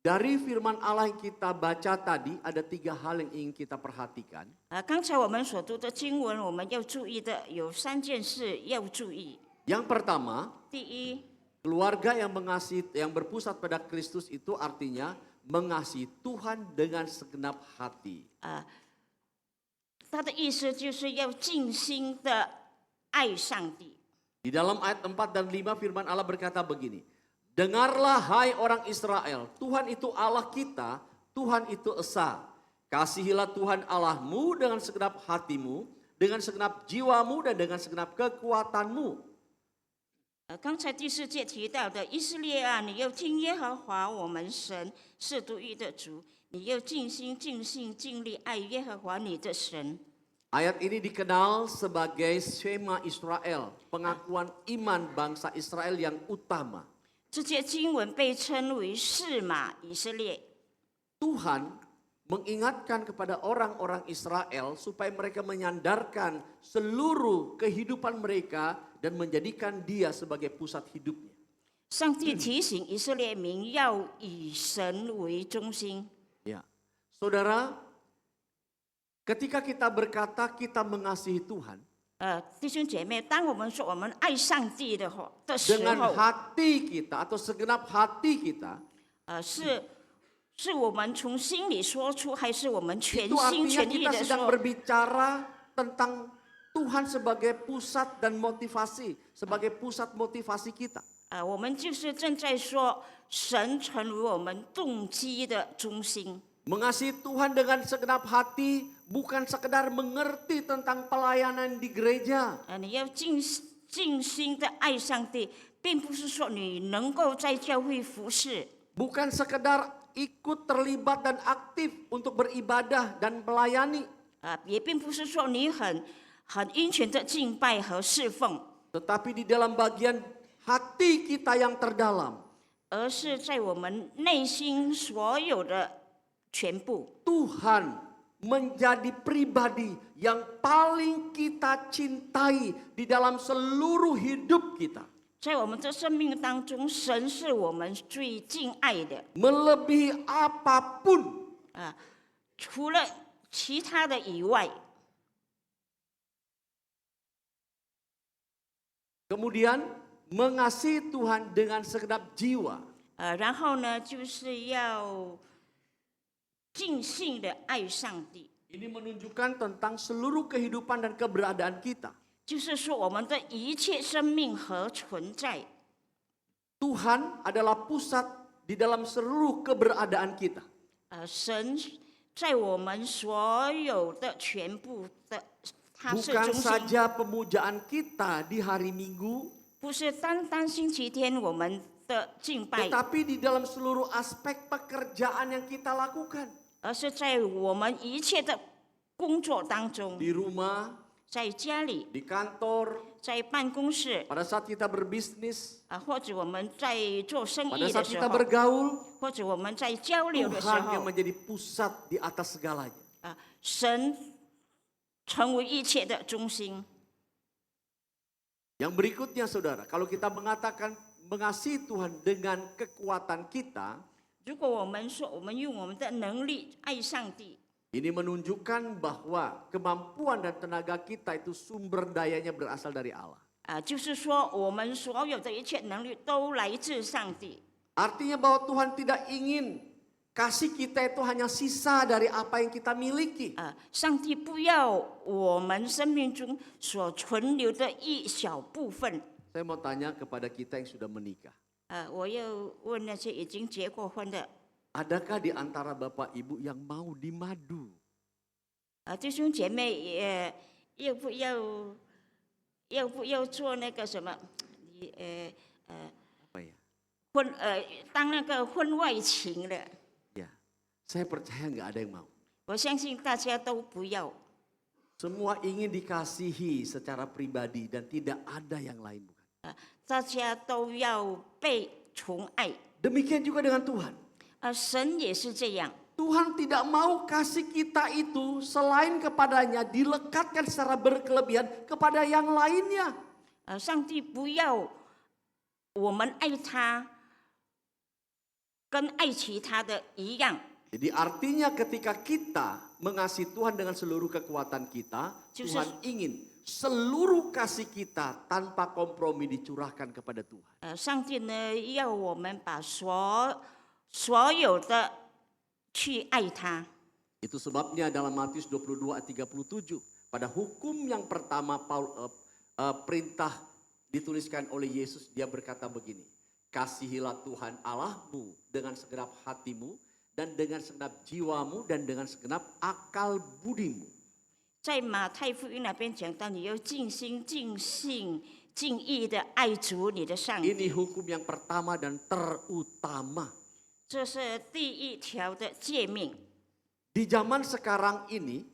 Dari firman Allah yang kita baca tadi ada 3 hal yang ingin kita perhatikan. 刚才我们所读的经文，我们要注意的有3件事要注意。 Yang pertama, 第一， keluarga yang mengasihi, yang berpusat pada Kristus itu artinya mengasihi Tuhan dengan segenap hati. 他的意思就是要尽心的爱上帝。 Di dalam ayat 4 dan 5 firman Allah berkata begini. Dengarlah hai orang Israel, Tuhan itu Allah kita, Tuhan itu Esa. Kasihilah Tuhan Allahmu dengan segenap hatimu, dengan segenap jiwamu dan dengan segenap kekuatanmu. 刚才第4节提到的，以色列啊，你要听耶和华我们神是独一的主，你要尽心、尽性、尽力爱耶和华你的神。 Ayat ini dikenal sebagai Shema Israel, pengakuan iman bangsa Israel yang utama. 这节经文被称为示玛以色列。 Tuhan mengingatkan kepada orang-orang Israel supaya mereka menyandarkan seluruh kehidupan mereka dan menjadikan dia sebagai pusat hidupnya. 上帝提醒以色列民要以神为中心。 Ya, saudara, ketika kita berkata kita mengasihi Tuhan 弟兄姐妹，当我们说我们爱上帝的时 dengan 候， hati kita atau segenap hati kita, 是我们从心里说出，还是我们全 itu 心 artinya 全意 kita 的 sedang 说？ berbicara tentang Tuhan sebagai pusat dan motivasi, sebagai pusat motivasi kita. 我们就是正在说，神成为我们动机的中心。 Mengasihi Tuhan dengan segenap hati bukan sekedar mengerti tentang pelayanan di gereja. 你要尽心的爱上帝，并不是说你能够在教会服侍， Bukan sekedar ikut terlibat dan aktif untuk beribadah dan melayani. 也并不是说你很殷勤的敬拜和侍奉， Tetapi di dalam bagian hati kita yang terdalam, 而是在我们内心所有的全部。 Tuhan menjadi pribadi yang paling kita cintai di dalam seluruh hidup kita. 在我们的生命当中，神是我们最敬爱的， Melebihi apapun. 除了其他的以外， Kemudian mengasihi Tuhan dengan segenap jiwa. 然后呢，就是要尽性的爱上帝， Ini menunjukkan tentang seluruh kehidupan dan keberadaan kita. 就是说我们的一切生命和存在， Tuhan adalah pusat di dalam seluruh keberadaan kita. 神在我们所有的全部的，他是 Bukan 中心， saja pemujaan kita di hari Minggu, 不是单单星期天我们的敬拜， tetapi di dalam seluruh aspek pekerjaan yang kita lakukan. 而是在我们一切的工作当中， Di rumah, 在家里， di kantor, 在办公室， pada saat kita berbisnis, 或者我们在做生 pada 意的 saat 时 kita 候， bergaul, 或者我们在交流的时 Tuhan yang 候， menjadi pusat di atas segalanya. 神成为一切的中心。 Yang berikutnya saudara, kalau kita mengatakan mengasihi Tuhan dengan kekuatan kita, 如果我们说我们用我们的能力爱上帝， ini menunjukkan bahwa kemampuan dan tenaga kita itu sumber dayanya berasal dari Allah. 就是说我们所有的一切能力都来自上帝。 Artinya bahwa Tuhan tidak ingin kasih kita itu hanya sisa dari apa yang kita miliki. 上帝不要我们生命中所存留的一小部分。 Saya mau tanya kepada kita yang sudah menikah. 我又问那些已经结过婚的 Adakah di antara Bapak Ibu yang mau dimadu? 弟兄姐妹，要不要做那个什么？Apa ya? 当那个婚外情的， Ya, saya percaya nggak ada yang mau. 我相信大家都不要。 Semua ingin dikasihi secara pribadi dan tidak ada yang lain, bukan? 大家都要被宠爱， Demikian juga dengan Tuhan. 神也是这样。 Tuhan tidak mau kasih kita itu selain kepadanya dilekatkan secara berkelebihan kepada yang lainnya. 上帝不要我们爱他，跟爱其他的一样。 Jadi artinya ketika kita mengasihi Tuhan dengan seluruh kekuatan kita, Tuhan ingin seluruh kasih kita tanpa kompromi dicurahkan kepada Tuhan. 上帝呢要我们把所有的去爱他。 Itu sebabnya dalam Matius 22 ayat 37 pada hukum yang pertama perintah dituliskan oleh Yesus, dia berkata begini, kasihilah Tuhan Allahmu dengan segenap hatimu dan dengan segenap jiwamu dan dengan segenap akal budimu. 在马太福音那边讲到，你要尽心、尽性、尽意的爱主你的上帝， Ini hukum yang pertama dan terutama. 这是第一条的诫命。 Di zaman sekarang ini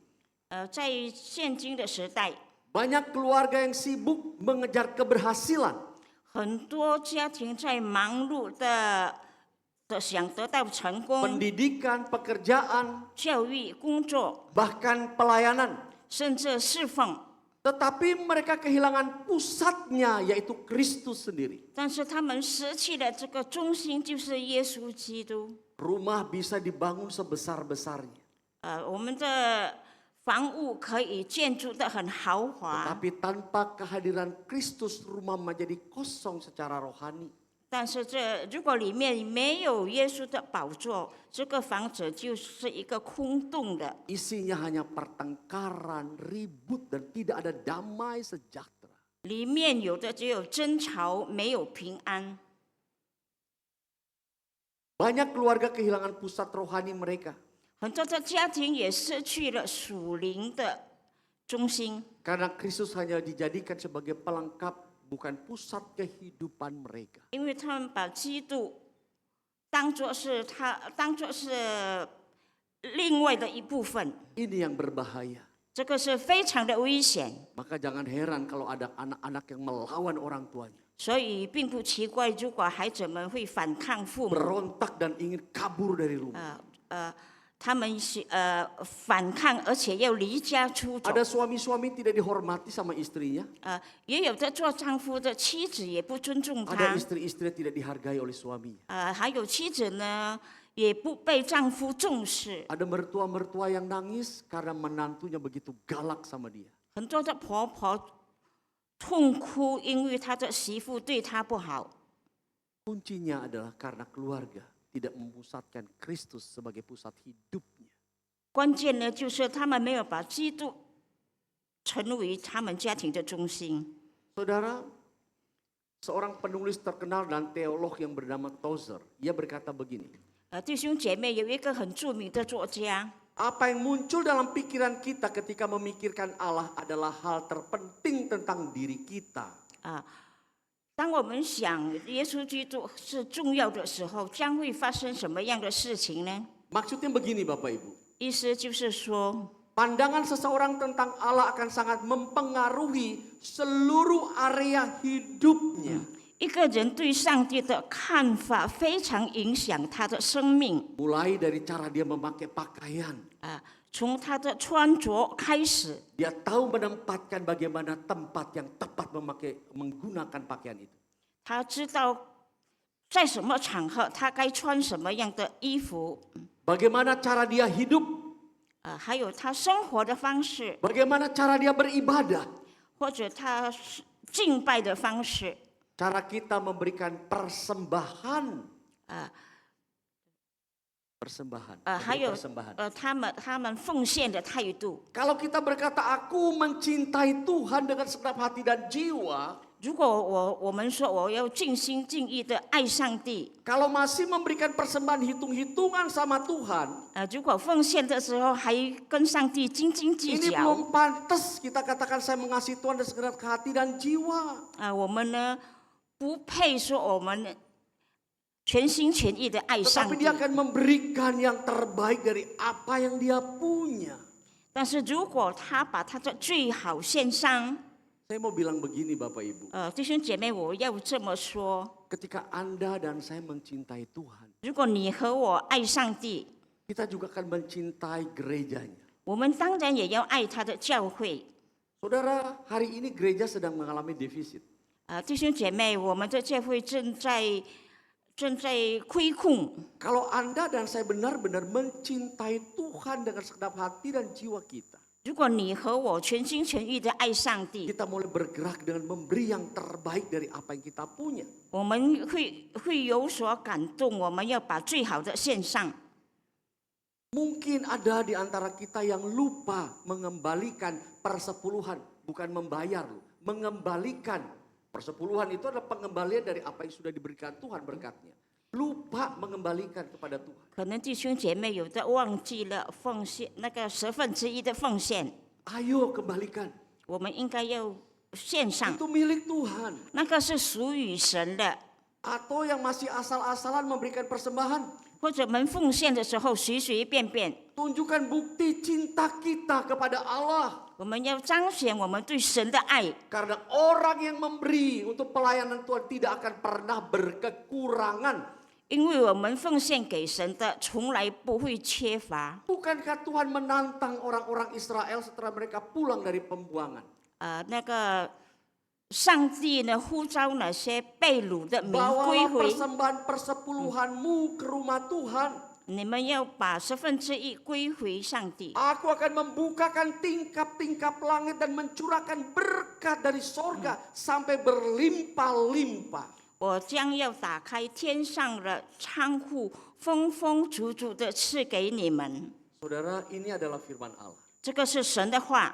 在现今的时代， banyak keluarga yang sibuk mengejar keberhasilan. 很多家庭在忙碌的想得到成功， Pendidikan, pekerjaan, 教育、工作， bahkan pelayanan. 甚至侍奉。 Tetapi mereka kehilangan pusatnya yaitu Kristus sendiri. 但是他们失去了这个中心，就是耶稣基督。 Rumah bisa dibangun sebesar-besarnya. 我们的房屋可以建筑得很豪华， Tetapi tanpa kehadiran Kristus rumah menjadi kosong secara rohani. 但是如果里面没有耶稣的宝座，这个房子就是一个空洞的， Isinya hanya pertengkaran, ribut, dan tidak ada damai sejahtera. 里面有的只有争吵，没有平安。 Banyak keluarga kehilangan pusat rohani mereka. 很多的家庭也失去了属灵的中心， Karena Kristus hanya dijadikan sebagai pelengkap, bukan pusat kehidupan mereka. 因为他们把基督当作是另外的一部分， Ini yang berbahaya. 这个是非常的危险。 Maka jangan heran kalau ada anak-anak yang melawan orang tuanya. 所以并不奇怪，如果孩子们会反抗父母， Berontak dan ingin kabur dari rumah. 他们反抗，而且要离家出走。 Ada suami-suami tidak dihormati sama istrinya. 也有的做丈夫的妻子也不尊重 Ada 他， istri-istri tidak dihargai oleh suaminya. 还有妻子呢也不被丈夫重视。 Ada mertua-mertua yang nangis karena menantunya begitu galak sama dia. 很多的婆婆痛哭，因为她的媳妇对她不好。 Kuncinya adalah karena keluarga tidak memusatkan Kristus sebagai pusat hidupnya. 关键呢，就是他们没有把基督成为他们家庭的中心。 Saudara, seorang penulis terkenal dan teolog yang bernama Tozer, ia berkata begini. 弟兄姐妹，有一个很著名的作家， Apa yang muncul dalam pikiran kita ketika memikirkan Allah adalah hal terpenting tentang diri kita. 当我们想耶稣基督是重要的时候，将会发生什么样的事情呢？ Maksudnya begini Bapak Ibu. 意思就是说， Pandangan seseorang tentang Allah akan sangat mempengaruhi seluruh area hidupnya. 一个人对上帝的看法非常影响他的生命。 Mulai dari cara dia memakai pakaian. 从他的穿着开始， Dia tahu menempatkan bagaimana tempat yang tepat menggunakan pakaian itu. 他知道在什么场合他该穿什么样的衣服， Bagaimana cara dia hidup. 还有他生活的方式， Bagaimana cara dia beribadah. 或者他敬拜的方式， Cara kita memberikan persembahan. Persembahan. 还 Memberi 有 persembahan. 他们奉献的态度。 Kalau kita berkata aku mencintai Tuhan dengan segenap hati dan jiwa. 如果我们说我要尽心尽意的爱上帝， Kalau masih memberikan persembahan hitung-hitungan sama Tuhan. 如果奉献的时候还跟上帝斤斤计 Ini 较， belum pantas kita katakan saya mengasihi Tuhan dengan segenap hati dan jiwa. 我们呢不配说我们全心全意的爱上 Tetapi 帝 dia。akan memberikan yang terbaik dari apa yang dia punya. 但是如果他把他的最好献上， Saya mau bilang begini Bapak Ibu. 弟兄姐妹，我要这么说： Ketika Anda dan saya mencintai Tuhan. 如果你和我爱上帝， Kita juga akan mencintai gerejanya. 我们当然也要爱他的教会。 Saudara, hari ini gereja sedang mengalami defisit. 弟兄姐妹，我们的教会正在亏空。 Kalau Anda dan saya benar-benar mencintai Tuhan dengan segenap hati dan jiwa kita. 如果你和我全心全意的爱上帝， Kita mulai bergerak dengan memberi yang terbaik dari apa yang kita punya. 我们会有所感动，我们要把最好的献上。 Mungkin ada di antara kita yang lupa mengembalikan persepuluhan. Bukan membayar loh, mengembalikan. Persepuluhan itu adalah pengembalian dari apa yang sudah diberikan Tuhan berkatnya. Lupa mengembalikan kepada Tuhan. 可能弟兄姐妹有的忘记了奉献那个1/10的奉献， Ayo kembalikan. 我们应该要献上， Itu milik Tuhan. 那个是属于神的。 Atau yang masih asal-asalan memberikan persembahan. 或者我们奉献的时候随随便便， Tunjukkan bukti cinta kita kepada Allah. 我们要彰显我们对神的爱。 Karena orang yang memberi untuk pelayanan Tuhan tidak akan pernah berkekurangan. 因为我们奉献给神的，从来不会缺乏。 Bukankah Tuhan menantang orang-orang Israel setelah mereka pulang dari pembuangan? 那个上帝呢呼召那些被掳的民归 Bawalah 回， persembahan persepuluhanmu ke rumah Tuhan. 你们要把1/10归回上帝。 Aku akan membukakan tingkap-tingkap langit dan mencurahkan berkat dari sorga sampai berlimpah-limpah. 我将要打开天上的仓库，丰丰足足的赐给你们。 Saudara, ini adalah firman Allah. 这个是神的话，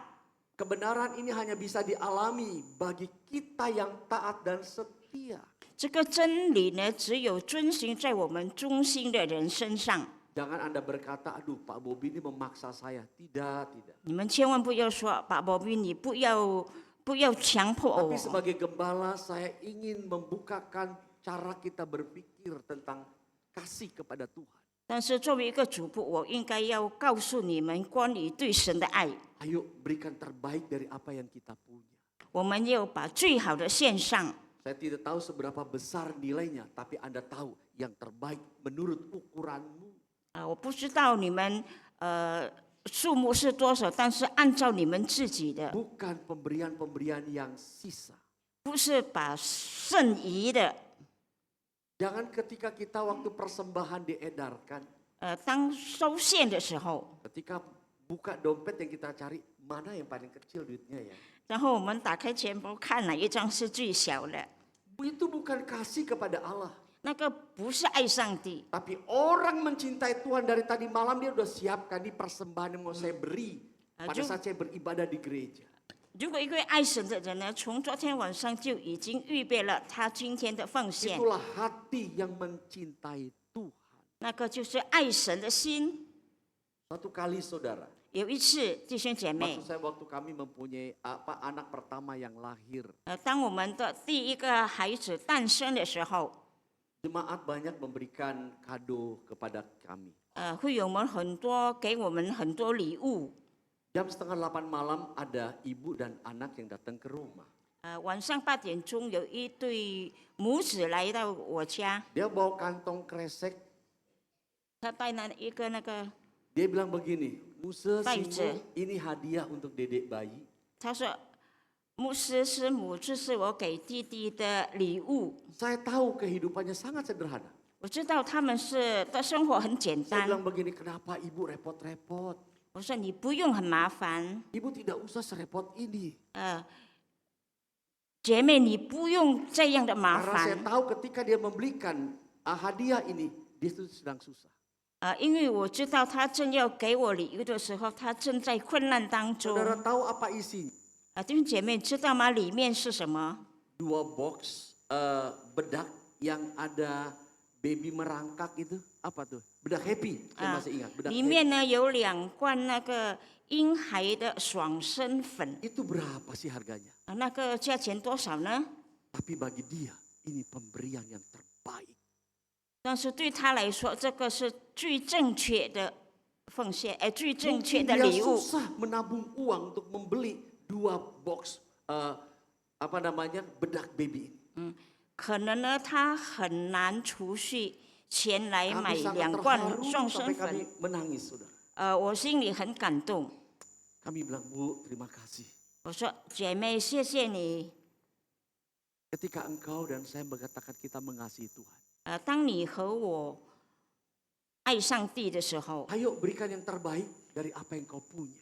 Kebenaran ini hanya bisa dialami bagi kita yang taat dan setia. 这个真理呢，只有遵行在我们忠心的人身上。 Jangan Anda berkata, aduh Pak Bobi ini memaksa saya. Tidak, tidak. 你们千万不要说，把宝贝，你不要强迫 Tapi 我。 sebagai gembala saya ingin membukakan cara kita berpikir tentang kasih kepada Tuhan. 但是作为一个主仆，我应该要告诉你们关于对神的爱。 Ayo berikan terbaik dari apa yang kita punya. 我们要把最好的献上。 Saya tidak tahu seberapa besar nilainya, tapi Anda tahu yang terbaik menurut ukuranmu. 我不知道你们数目是多少，但是按照你们自己的， Bukan pemberian-pemberian yang sisa. 不是把剩余的。 Jangan ketika kita waktu persembahan diedarkan, 当收献的时候， ketika buka dompet yang kita cari, mana yang paling kecil duitnya ya. 然后我们打开钱包看哪一张是最小的， Itu bukan kasih kepada Allah. 那个不是爱上帝。 Tapi orang mencintai Tuhan dari tadi malam dia udah siapkan di persembahan yang mau saya beri pada saat saya beribadah di gereja. 如果一个爱神的人呢，从昨天晚上就已经预备了他今天的奉献， Itulah hati yang mencintai Tuhan. 那个就是爱神的心。 Suatu kali saudara, 有一次，弟兄姐妹 maksud，saya waktu kami mempunyai anak pertama yang lahir, 当我们的第一个孩子诞生的时候， jemaat banyak memberikan kado kepada kami. 会有给我们很多礼物。 Jam setengah 8 malam ada ibu dan anak yang datang ke rumah. 晚上8点钟，有一对母子来到我家， Dia bawa kantong kresek, 他带一个那个， dia bilang begini, Musa Baik, Simbo, ini hadiah untuk dedek bayi. 他说：“牧师师母，这是我给弟弟的礼物。 Saya tahu kehidupannya sangat sederhana. 我知道他们的生活很简 Saya 单。 bilang begini, kenapa ibu repot-repot? 我说你不用很麻烦， Ibu tidak usah serepot ini. 姐妹，你不用这样的麻 Karena saya 烦。 tahu ketika dia membelikan hadiah ini, dia itu sedang susah. 因为我知道他正要给我礼物的时候，他正在困难当中。 Saudara tahu apa isinya? 弟兄姐妹，知道吗？里面是什么？ 2 box bedak yang ada baby merangkak itu. Apa tuh? Bedak happy, saya masih ingat. Bedak 里 happy. 面呢有2罐那个婴孩的爽身粉， Itu berapa sih harganya? 那个价钱多少呢？ Tapi bagi dia, ini pemberian yang terbaik. 但是对他来说，这个是最正确的奉献，最正确 Mungkin 的 dia 礼物。 susah menabung uang untuk membeli 2 box bedak baby ini. 可能呢，他很难储蓄钱来买 Kami sangat 2罐 terharu 爽身 sampai 粉 kami。menangis, saudara. 我心里很感动。 Kami bilang, Bu, terima kasih. 我说姐妹，谢谢你。 Ketika engkau dan saya mengatakan kita mengasihi Tuhan. 当你和我爱上帝的时候， Ayo berikan yang terbaik dari apa yang kau punya.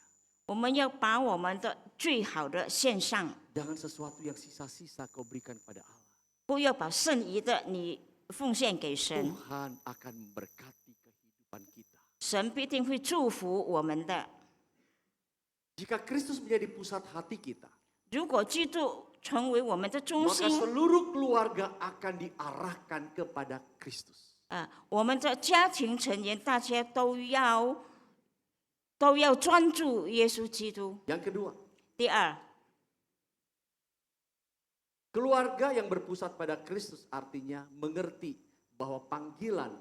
我们要把我们的最好的献上， Jangan sesuatu yang sisa-sisa kau berikan kepada Allah. 不要把剩余的你奉献给神， Tuhan akan memberkati kehidupan kita. 神必定会祝福我们的。 Jika Kristus menjadi pusat hati kita, 如果基督成为我们的中 maka 心， seluruh keluarga akan diarahkan kepada Kristus. 我们的家庭成员大家都要专注耶稣基督。 Yang kedua, 第二， keluarga yang berpusat pada Kristus artinya mengerti bahwa panggilan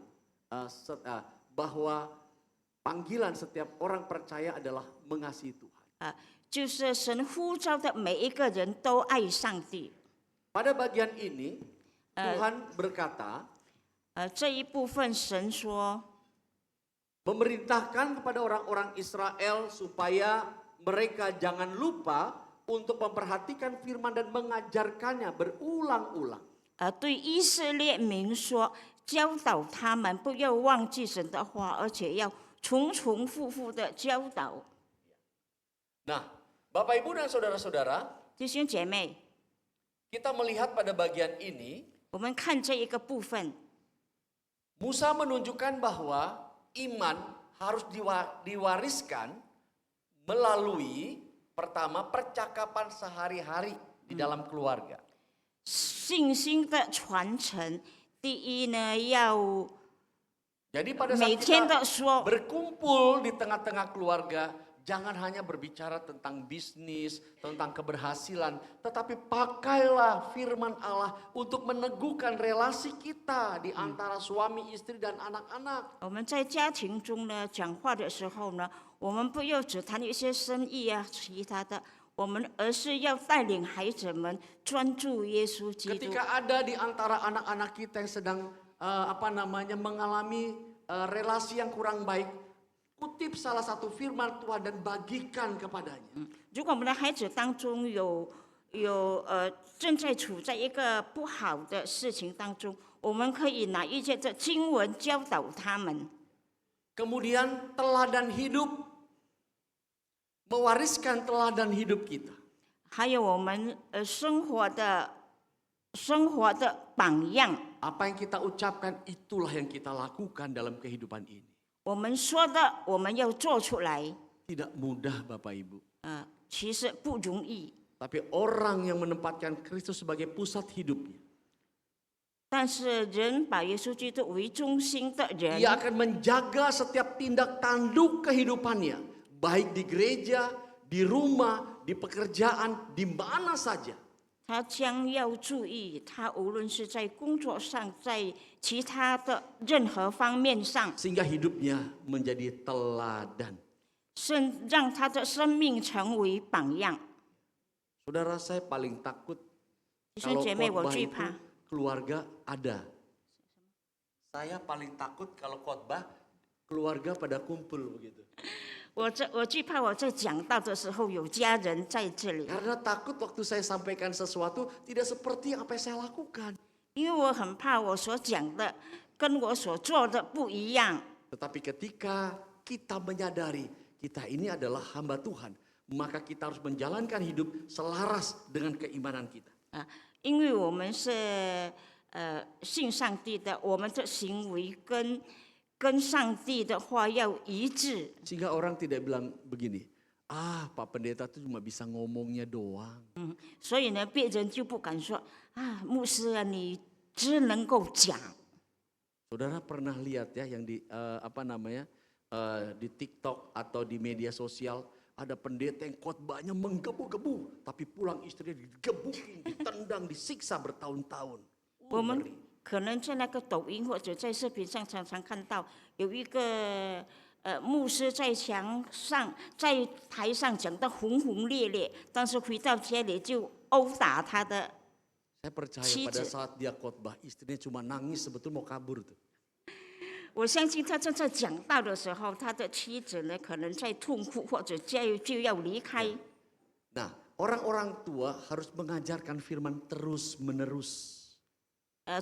setiap orang percaya adalah mengasihi Tuhan. 就是神呼召的每一个人都爱上帝。 Pada bagian ini, Tuhan berkata, 这一部分神说， memerintahkan kepada orang-orang Israel supaya mereka jangan lupa untuk memperhatikan firman dan mengajarkannya berulang-ulang. 对以色列民说，教导他们不要忘记神的话，而且要重重复复的教导。 Nah, Bapak Ibu dan saudara-saudara, 弟兄姐妹， kita melihat pada bagian ini, 我们看这一个部分， Musa menunjukkan bahwa iman harus diwariskan melalui pertama percakapan sehari-hari di dalam keluarga. 信心的传承，第一呢，要 Jadi pada 每 saat 天 kita 的说， berkumpul di tengah-tengah keluarga, jangan hanya berbicara tentang bisnis, tentang keberhasilan, tetapi pakailah firman Allah untuk meneguhkan relasi kita di antara suami, istri, dan anak-anak. 我们在家庭中呢讲话的时候呢，我们不要只谈一些生意啊，其他的，而是要带领孩子们专注耶稣基督。 Ketika ada di antara anak-anak kita yang sedang mengalami relasi yang kurang baik, kutip salah satu firman Tuhan dan bagikan kepadanya. 如果我们的孩子当中有正在处在一个不好的事情当中，我们可以拿一些的经文教导他们。 Kemudian teladan hidup, mewariskan teladan hidup kita. 还有我们生活的榜样， Apa yang kita ucapkan itulah yang kita lakukan dalam kehidupan ini. 我们说的我们要做出来。 Tidak mudah Bapak Ibu. 其实不容易， Tapi orang yang menempatkan Kristus sebagai pusat hidupnya, 但是人把耶稣基督为中心的人， dia akan menjaga setiap tindak tanduk kehidupannya, baik di gereja, di rumah, di pekerjaan, di mana saja. 他将要注意，他无论是在工作上，在其他的任何方面上， Sehingga hidupnya menjadi teladan. 让他的生命成为榜样。 Saudara, saya paling takut 弟兄 kalau 姐妹，我 khotbah 惧 itu 怕， keluarga ada. Saya paling takut kalau khotbah keluarga pada kumpul begitu. 我惧怕我在讲道的时候有家人在这里， Karena takut waktu saya sampaikan sesuatu tidak seperti apa yang saya lakukan. 因为我很怕我所讲的跟我所做的不一样。 Tetapi ketika kita menyadari kita ini adalah hamba Tuhan, maka kita harus menjalankan hidup selaras dengan keimanan kita. 因为我们是信上帝的，我们的行为跟上帝的话要一致。 Sehingga orang tidak bilang begini, Pak Pendeta itu cuma bisa ngomongnya doang. 所以呢，别人就不敢说啊，牧师啊，你只能够讲。 Saudara pernah lihat ya yang di di TikTok atau di media sosial ada pendeta yang khotbahnya menggebu-gebu, tapi pulang istrinya digebukin, ditendang, disiksa bertahun-tahun. 我们可能在那个抖音或者在视频上常常看到有一个牧师在在台上讲得轰轰烈烈，但是回到家里就殴打他的。 Saya percaya pada saat dia khotbah istrinya cuma nangis sebetulnya mau kabur tuh. 我相信他正在讲道的时候，他的妻子呢可能在痛哭或者就要离开。 Nah, orang-orang tua harus mengajarkan firman terus-menerus.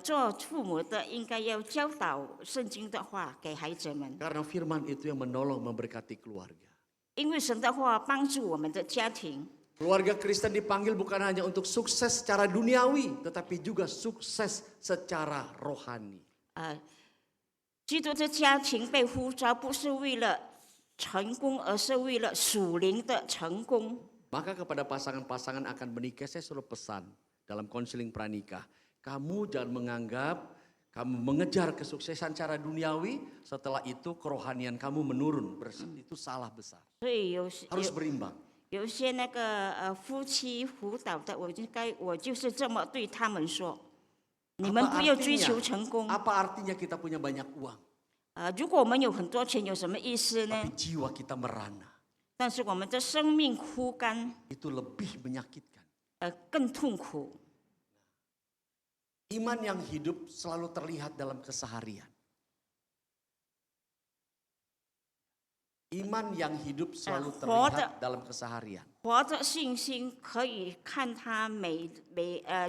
做父母的应该要教导圣经的话给孩子们， Karena firman itu yang menolong memberkati keluarga. 因为神的话帮助我们的家庭。 Keluarga Kristen dipanggil bukan hanya untuk sukses secara duniawi, tetapi juga sukses secara rohani. 基督的家庭被呼召，不是为了成功，而是为了属灵的成功。 Maka kepada pasangan-pasangan akan menikah, saya suruh pesan dalam konseling pranikah. Kamu jangan menganggap kamu mengejar kesuksesan secara duniawi, setelah itu kerohanian kamu menurun. Itu salah besar. 所以 Harus berimbang. 有些那个夫妻辅导的，我就是这么对他们说：你们不要追求成功。 Apa artinya kita punya banyak uang? 如果我们有很多钱，有什么意思呢？ Tapi jiwa kita merana. 但是我们的生命枯干， Itu lebih menyakitkan. 更痛苦。 Iman yang hidup selalu terlihat dalam keseharian. Iman yang hidup selalu terlihat dalam keseharian. 活的信心可以看他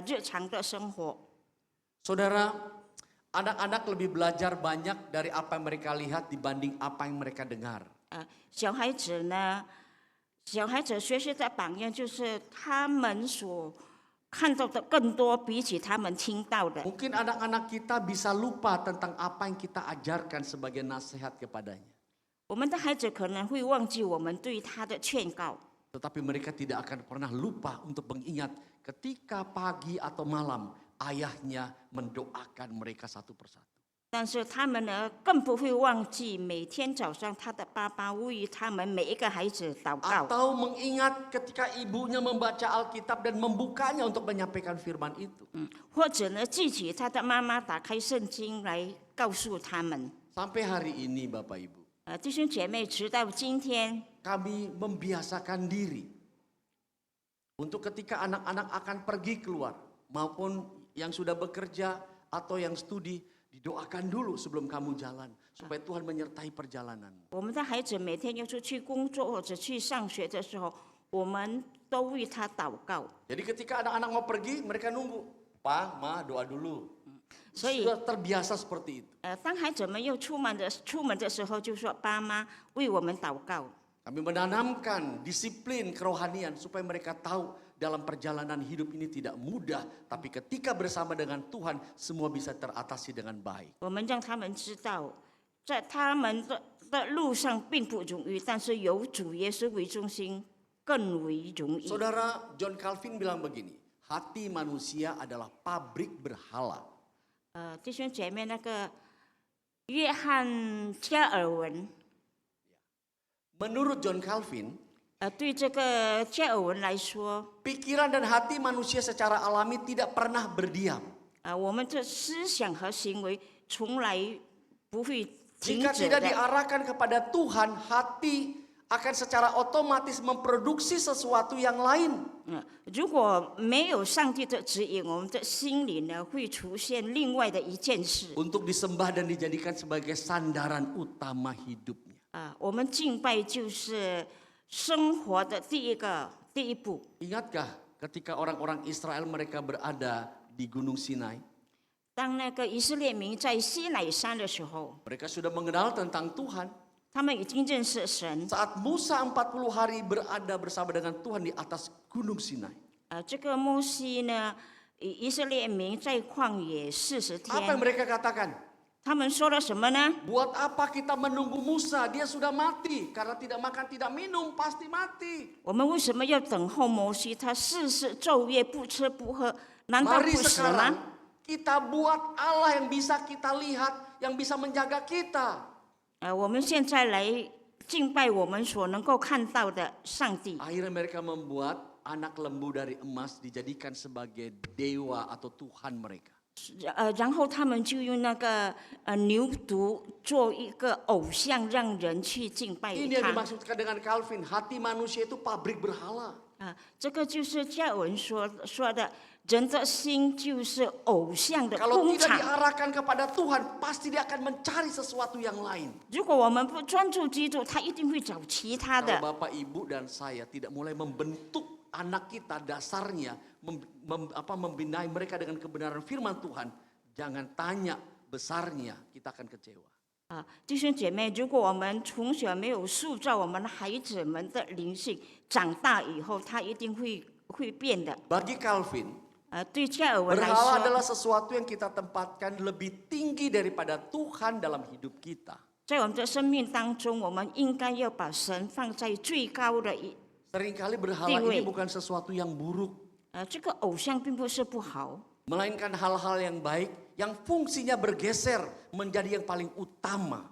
日常的生活。 Saudara, anak-anak lebih belajar banyak dari apa yang mereka lihat dibanding apa yang mereka dengar. 小孩子学习的榜样就是他们所看到的更多，比起他们听到的。 Mungkin anak-anak kita bisa lupa tentang apa yang kita ajarkan sebagai nasihat kepadanya. 我们的孩子可能会忘记我们对他的劝告， Tetapi mereka tidak akan pernah lupa untuk mengingat ketika pagi atau malam ayahnya mendoakan mereka satu persatu. 但是他们呢，更不会忘记每天早上他的爸爸为他们每一个孩子祷告， Atau mengingat ketika ibunya membaca Alkitab dan membukanya untuk menyampaikan firman itu. 或者呢，记起他的妈妈打开圣经来告诉他们。 Sampai hari ini Bapak Ibu, 弟兄姐妹，直到今天， kami membiasakan diri untuk ketika anak-anak akan pergi keluar maupun yang sudah bekerja atau yang studi, didoakan dulu sebelum kamu jalan supaya Tuhan menyertai perjalanan. 我们的孩子每天要出去工作或者去上学的时候，我们都为他祷告。 Jadi ketika anak-anak mau pergi, mereka nunggu. Pa, Ma, doa dulu. 所以， Sudah terbiasa seperti itu. 当孩子们又出门的时候，就说爸妈为我们祷告。 Kami menanamkan disiplin kerohanian supaya mereka tahu dalam perjalanan hidup ini tidak mudah, tapi ketika bersama dengan Tuhan semua bisa teratasi dengan baik. 我们让他们知道，在他们的路上并不容易，但是有主耶稣为中心更为容易。 Saudara John Calvin bilang begini, hati manusia adalah pabrik berhala. 弟兄姐妹，那个约翰加尔文， Menurut John Calvin, 对这个加尔文来说， pikiran dan hati manusia secara alami tidak pernah berdiam. 我们的思想和行为从来不会停 Jika 止 tidak 的。 diarahkan kepada Tuhan, hati akan secara otomatis memproduksi sesuatu yang lain. 如果没有上帝的指引，我们的心里呢会出现另外的一件事。 Untuk disembah dan dijadikan sebagai sandaran utama hidupnya. 我们敬拜就是生活的第一步。 Ingatkah ketika orang-orang Israel mereka berada di Gunung Sinai? 当那个以色列民在西乃山的时候， Mereka sudah mengenal tentang Tuhan. 他们已经认识神。 Saat Musa 40 hari berada bersama dengan Tuhan di atas Gunung Sinai. 这个摩西呢，以色列民在旷野40 Apa yang 天， mereka katakan? 他们说了什么呢？ Buat apa kita menunggu Musa? Dia sudah mati. Karena tidak makan, tidak minum, pasti mati. 我们为什么要等候摩西？他40昼夜不吃不喝，难道 Mari 不死 sekarang 吗？ kita buat Allah yang bisa kita lihat, yang bisa menjaga kita. 我们现在来敬拜我们所能够看到的上帝。 Akhirnya mereka membuat anak lembu dari emas dijadikan sebagai dewa atau Tuhan mereka. 然后他们就用那个牛犊做一个偶像，让人去敬拜 Ini yang 他。 dimaksudkan dengan Calvin, hati manusia itu pabrik berhala. 这个就是加尔文说的，人的心就是偶像的 Kalau 工 tidak 厂。 diarahkan kepada Tuhan, pasti dia akan mencari sesuatu yang lain. 如果我们不专注基督，他一定会找其他 Kalau 的。 Bapak, Ibu, dan saya tidak mulai membentuk anak kita dasarnya, membinai mereka dengan kebenaran firman Tuhan, jangan tanya besarnya, kita akan kecewa. 弟兄姐妹，如果我们从小没有塑造我们孩子们的灵性，长大以后他一定会变的。 Bagi Calvin, 对加尔文来 berhala 说， adalah sesuatu yang kita tempatkan lebih tinggi daripada Tuhan dalam hidup kita. 在我们的生命当中，我们应该要把神放在最高的 Seringkali berhala ini 地位。 bukan sesuatu yang buruk, 这个偶像并不是不好， melainkan hal-hal yang baik yang fungsinya bergeser menjadi yang paling utama.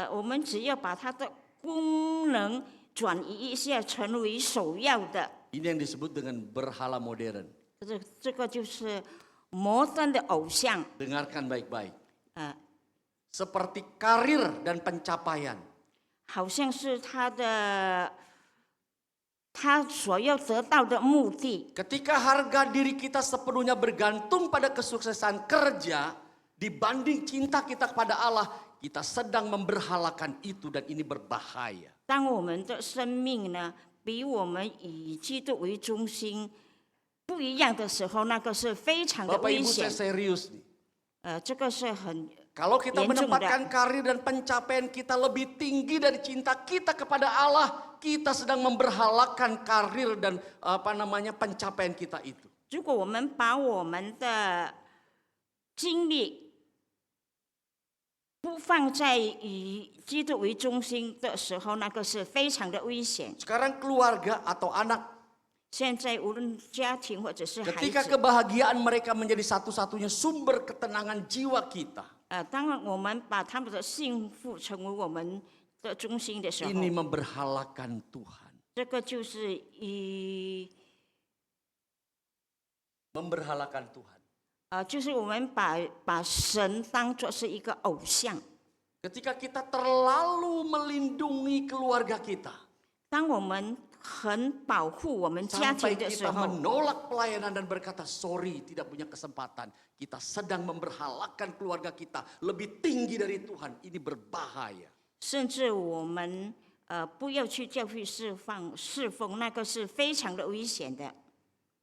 我们只要把它的功能转移一下，成为首要的。 Ini yang disebut dengan berhala modern. 这个就是摩登的偶像。 Dengarkan baik-baik. 呃， Seperti karir dan pencapaian. 好像是他所要得到的目的。 Ketika harga diri kita sepenuhnya bergantung pada kesuksesan kerja dibanding cinta kita kepada Allah, kita sedang memberhalakan itu dan ini berbahaya. 当我们的生命呢，比我们以基督为中心不一样的时候，那个是非常的 Bapak 危 Ibu 险 saya。serius nih. 这个是很 Kalau kita 严重的。 menempatkan karir dan pencapaian kita lebih tinggi dari cinta kita kepada Allah, kita sedang memberhalakan karir dan pencapaian kita itu. 如果我们把我们的精力不放在以基督为中心的时候，那个是非常的危险。 Sekarang keluarga atau anak, 现在无论家庭或者是孩 ketika 子， kebahagiaan mereka menjadi satu-satunya sumber ketenangan jiwa kita, 当我们把他们的幸福成为我们的中心的时候， ini memberhalakan Tuhan. 这个就是Memberhalakan Tuhan. 就是我们把神当作是一个偶像。 Ketika kita terlalu melindungi keluarga kita, 当我们很保护我们家 sampai 庭的时 kita 候， menolak pelayanan dan berkata sorry tidak punya kesempatan, kita sedang memberhalakan keluarga kita lebih tinggi dari Tuhan. Ini berbahaya. 甚至我们不要去教会侍奉，那个是非常的危险的。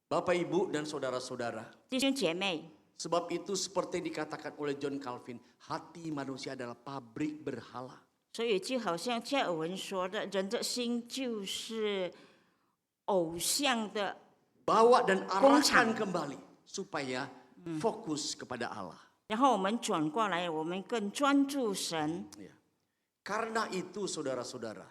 Bapak Ibu dan saudara-saudara, 弟兄姐妹， sebab itu seperti dikatakan oleh John Calvin, hati manusia adalah pabrik berhala. 所以就好像加尔文说的，人的心就是偶像的。 Bawa dan arahkan Goncang. kembali supaya fokus kepada Allah. 然后我们转过来，我们更专注神。 Ya. Karena itu saudara-saudara,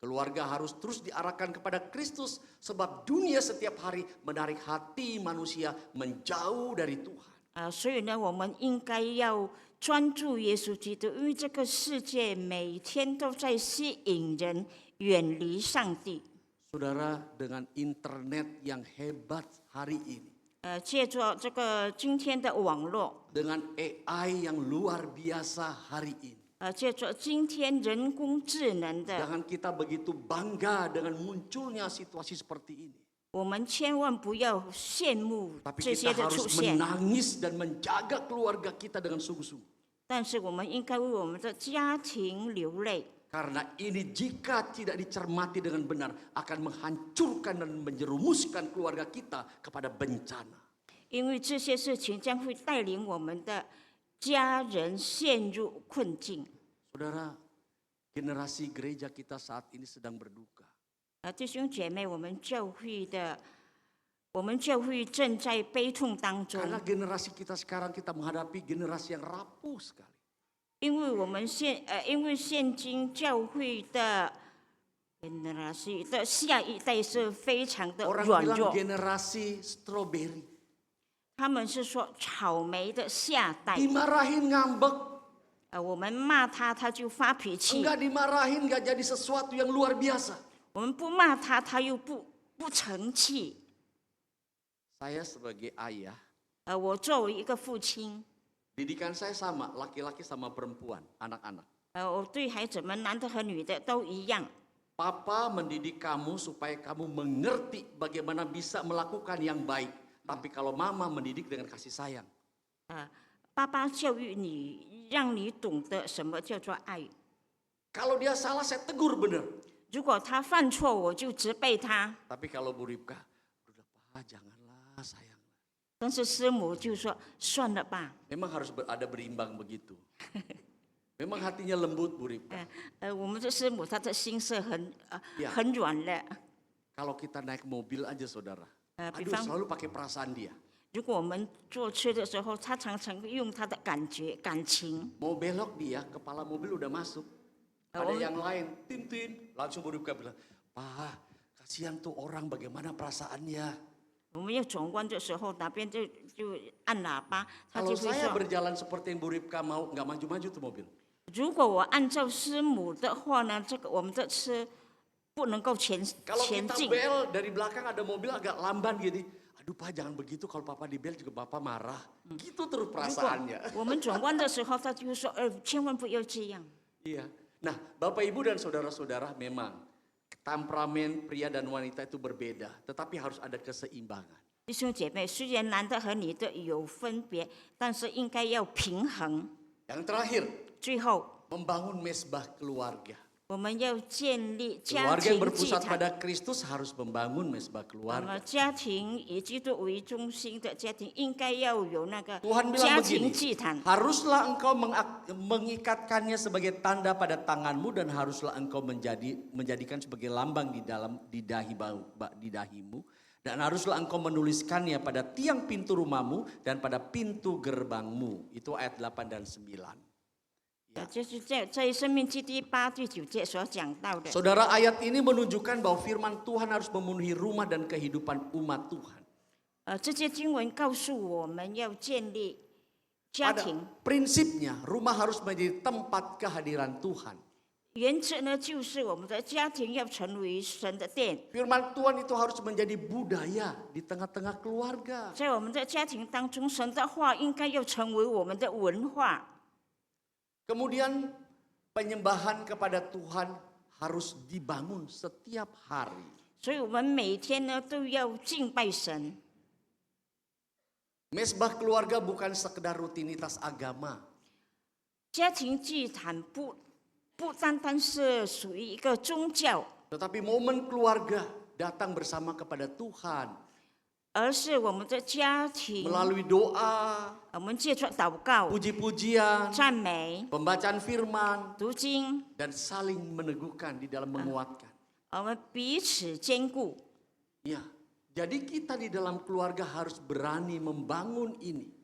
keluarga harus terus diarahkan kepada Kristus sebab dunia setiap hari menarik hati manusia menjauh dari Tuhan. 所以呢，我们应该要专注耶稣基督，因为这个世界每天都在吸引人远离上帝。 Saudara, dengan internet yang hebat hari ini, 借着这个今天的网络， dengan AI yang luar biasa hari ini, 借着今天人工智能的， jangan kita begitu bangga dengan munculnya situasi seperti ini. 我们千万不要羡慕 Tapi 这 kita 些的出 harus 现， menangis dan menjaga keluarga kita dengan sungguh-sungguh. 但是我们应该为我们的家庭流泪。 Karena ini jika tidak dicermati dengan benar akan menghancurkan dan menjerumuskan keluarga kita kepada bencana. 因为这些事情将会带领我们的家人陷入困境。 Saudara, generasi gereja kita saat ini sedang berduka. 弟兄姐妹，我们教会正在悲痛当中， Karena generasi kita sekarang kita menghadapi generasi yang rapuh sekali. 因为现今教会的下一代是非常的 Orang 软 bilang 弱， generasi strawberry. 他们是说草莓的下代。 Dimarahin ngambek, 我们骂他，他就发脾气； enggak dimarahin enggak jadi sesuatu yang luar biasa. 我们不骂他，他又不成器。 Saya sebagai ayah, 我作为一个父亲， didikan saya sama, laki-laki sama perempuan, anak-anak. 我对孩子们男的和女的都一样。 Papa mendidik kamu supaya kamu mengerti bagaimana bisa melakukan yang baik. Tapi kalau mama mendidik dengan kasih sayang. 爸爸教育你，让你懂得什么叫做爱。 Kalau dia salah saya tegur benar. 如果他犯错，我就责备他。 Tapi kalau Bu Ripka, udah Pak janganlah sayang. 但是师母就说算了吧。 Memang harus ada berimbang begitu. Memang hatinya lembut Bu Ripka. 我们的师母她的心是Ya. 很软的。 Kalau kita naik mobil aja saudara. Aduh Bifang- selalu pakai perasaan dia. 如果我们坐车的时候，她常常用她的感情。 Mau belok dia, kepala mobil udah masuk. Ada yang lain, tin-tin. Langsung Bu Ripka bilang, Pak kasihan tuh orang bagaimana perasaannya. 我们要转弯的时候，哪边就按喇叭，她 Kalau 就会 saya 说： berjalan seperti yang Bu Ripka mau, nggak maju-maju tuh mobil. 如果我按照师母的话呢，我们的车不能够前 Kalau 前 kita 进。 bel dari belakang ada mobil agak lamban gini. Aduh Pak jangan begitu kalau Papa di bel juga Bapak marah. Gitu terus 如果 perasaannya. 我们转弯的时候，他就会说：千万不要这样。 Iya. Nah Bapak Ibu dan Saudara-saudara memang temperamen pria dan wanita itu berbeda. Tetapi harus ada keseimbangan. 弟兄姐妹，虽然男的和女的有分别，但是应该要平衡。 Yang terakhir, 最后， membangun mesbah keluarga. 我们要建立家 Keluarga yang 庭祭 berpusat 坛。 pada Kristus harus membangun mesbah 那么 keluarga. 家庭以基督为中心的家庭，应该要有那个 Tuhan 家 bilang 庭 begini, 祭坛。 haruslah engkau mengikatkannya sebagai tanda pada tanganmu dan haruslah engkau menjadikan sebagai lambang di dahimu Dan haruslah engkau menuliskannya pada tiang pintu rumahmu dan pada pintu gerbangmu. Itu ayat 8 dan 9. 就是在生命记第8、第9节所讲到的。 Saudara, ayat ini menunjukkan bahwa firman Tuhan harus memenuhi rumah dan kehidupan umat Tuhan. 这些经文告诉我们要建立家 Pada 庭， prinsipnya rumah harus menjadi tempat kehadiran Tuhan. 原则呢就是我们的家庭要成为神的殿， Firman Tuhan itu harus menjadi budaya di tengah-tengah keluarga. 在我们的家庭当中，神的话应该要成为我们的文化。 Kemudian penyembahan kepada Tuhan harus dibangun setiap hari. 所以我们每天呢都要敬拜神。 Mesbah keluarga bukan sekedar rutinitas agama. 家庭祭坛不单单是属于一个宗教， Tetapi momen keluarga datang bersama kepada Tuhan. 而是我们的家庭， Melalui doa, 我们借着祷告、 puji-pujian, 赞美、 pembacaan firman, 读经， dan saling meneguhkan di dalam menguatkan. 我们彼此兼顾。 Ya, jadi kita di dalam keluarga harus berani membangun ini.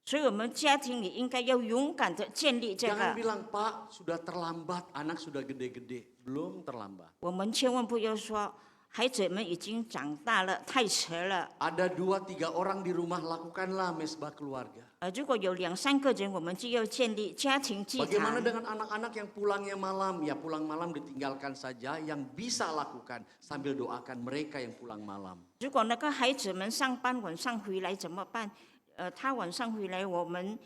所以，我们家庭里应该要勇敢的建立这 Jangan 个。 bilang, Pak, sudah terlambat, anak sudah gede-gede. Belum terlambat. 我们千万不要说孩子们已经长大了，太迟了。 Ada 2-3 orang di rumah, lakukanlah mesbah keluarga. 如果有2、3个人，我们就要建立家庭祭 Bagaimana 坛。 dengan anak-anak yang pulangnya malam? Ya pulang malam ditinggalkan saja. Yang bisa lakukan sambil doakan mereka yang pulang malam. 如果那个孩子们上班晚上回来怎么办？他晚上回来，我们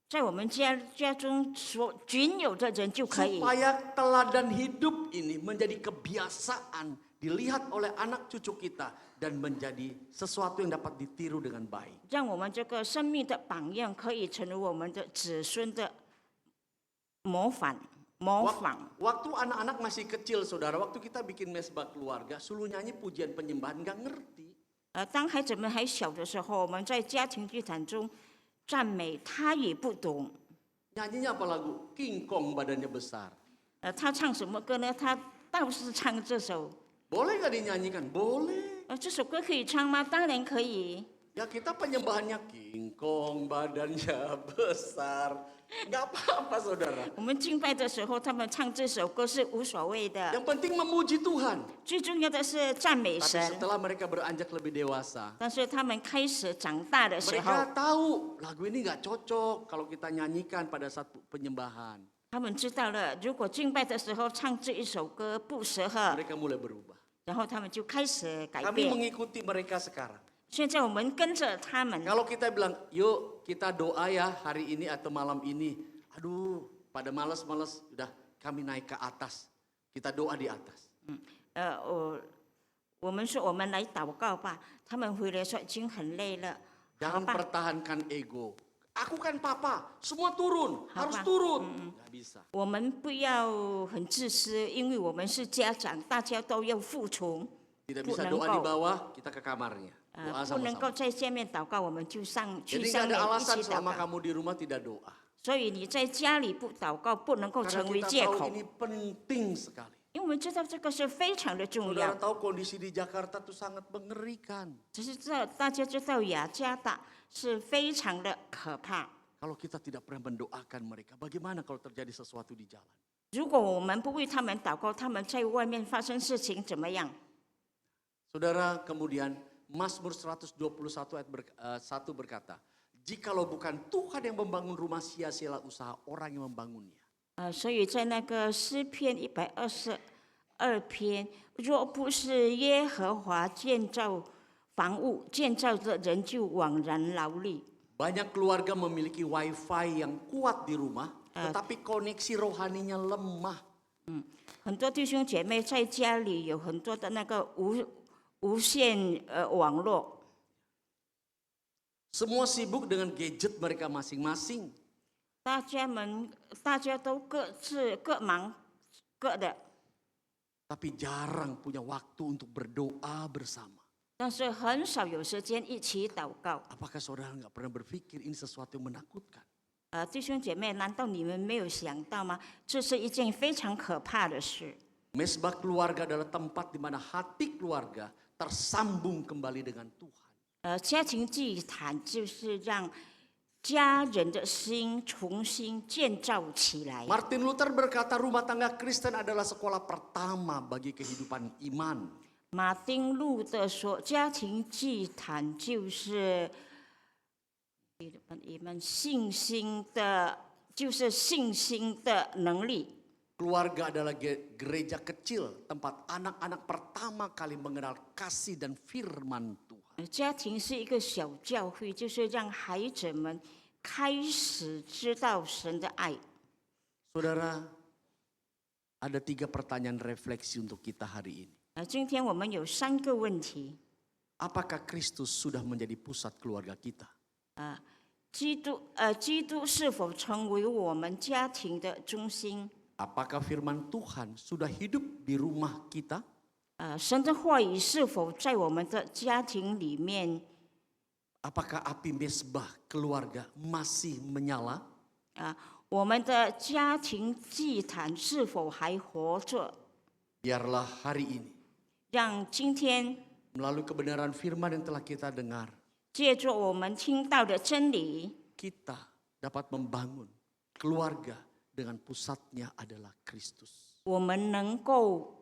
在我们家中所仅有的人就可以。 Supaya teladan hidup ini menjadi kebiasaan dilihat oleh anak cucu kita dan menjadi sesuatu yang dapat ditiru dengan baik. 让我们这个生命的榜样可以成为我们的子孙的模仿。 Waktu anak-anak masih kecil, saudara, waktu kita bikin mesbah keluarga, suruh nyanyi pujian penyembahan nggak ngerti. 当孩子们还小的时候，我们在家庭祭坛中赞美，他也不懂。 Nyanyinya apa lagu? King Kong badannya besar. 他唱什么歌呢？他倒是唱这首。 Boleh nggak dinyanyikan? Boleh. 这首歌可以唱吗？当然可以。 Ya kita penyembahannya King Kong badannya besar. Nggak apa-apa, saudara. 我们敬拜的时候，他们唱这首歌是无所谓的。 Yang penting memuji Tuhan. 最重要的是赞美 Tapi 神。 setelah mereka beranjak lebih dewasa, 但是他们开始长大的时候， mereka tahu lagu ini nggak cocok kalau kita nyanyikan pada saat penyembahan. 他们知道了，如果敬拜的时候唱这一首歌不适合， Mereka mulai berubah. 然后他们就开始改 Kami 变。 mengikuti mereka sekarang. 现在我们跟着他们。 Kalau kita bilang, yuk kita doa ya hari ini atau malam ini. Aduh, pada malas-malas, udah kami naik ke atas. Kita doa di atas. 我们说我们来祷告吧，他们回来说已经很累了，好 Jangan 吧， pertahankan ego. Aku kan papa, semua turun, harus Apa? turun. Nggak bisa. 我们不要很自私，因为我们是家长，大家都要服从。 Tidak 不 bisa 能 doa di 够 bawah, kita ke kamarnya. Doa 不能够 sama-sama. 在下面祷告，我们就去 Jadi 上 nggak 面 ada 一 alasan 起祷 selama 告。 kamu di rumah tidak doa. 所以你在家里不祷告，不能够 Karena 成为 kita 借 tahu 口， ini penting sekali. 因为我们知道这个是非常的重 Saudara 要。 tahu kondisi di Jakarta tuh sangat mengerikan. 只是大家知道雅加达是非常的可怕。 Kalau kita tidak pernah mendoakan mereka, bagaimana kalau terjadi sesuatu di jalan? 如果我们不为他们祷告，他们在外面发生事情怎么样？ Saudara, kemudian Mazmur 121 ayat 1 berkata, jikalau bukan Tuhan yang membangun rumah, sia-sialah usaha orang yang membangunnya. 所以在那个诗篇122篇，若不是耶和华建造房屋，建造的人就枉然劳力。 Banyak keluarga memiliki wifi yang kuat di rumah, tetapi koneksi rohaninya lemah. 很多弟兄姐妹在家里有很多的那个无线网络， Semua sibuk dengan gadget mereka masing-masing. 大家都各忙各的， Tapi jarang punya waktu untuk berdoa bersama. 但是很少有时间一起祷告。 Apakah saudara nggak pernah berpikir ini sesuatu yang menakutkan? 弟兄姐妹，难道你们没有想到吗？这是一件非常可怕的事。Mesbah keluarga adalah tempat di mana hati keluarga tersambung kembali dengan Tuhan. 家庭祭坛就是让家人的心重新建造起来。 Martin Luther berkata rumah tangga Kristen adalah sekolah pertama bagi kehidupan iman. 马丁路德说，家庭祭坛就是信心的，就是信心的能力。 Keluarga adalah gereja kecil, tempat anak-anak pertama kali mengenal kasih dan firman Tuhan. 家庭是一个小教会，就是让孩子们开始知道神的爱。 Saudara, ada 3 pertanyaan refleksi untuk kita hari ini. 今天我们有3个问题。 Apakah Kristus sudah menjadi pusat keluarga kita? 基督是否成为我们家庭的中心？ Apakah firman Tuhan sudah hidup di rumah kita? 神的话语是否在我们的家庭里面？ Apakah api mesbah keluarga masih menyala? 我们的家庭祭坛是否还活着？ Biarlah hari ini, 让今天 melalui kebenaran firman yang telah kita dengar, 借着我们听到的真理， kita dapat membangun keluarga dengan pusatnya adalah Kristus. 我们能够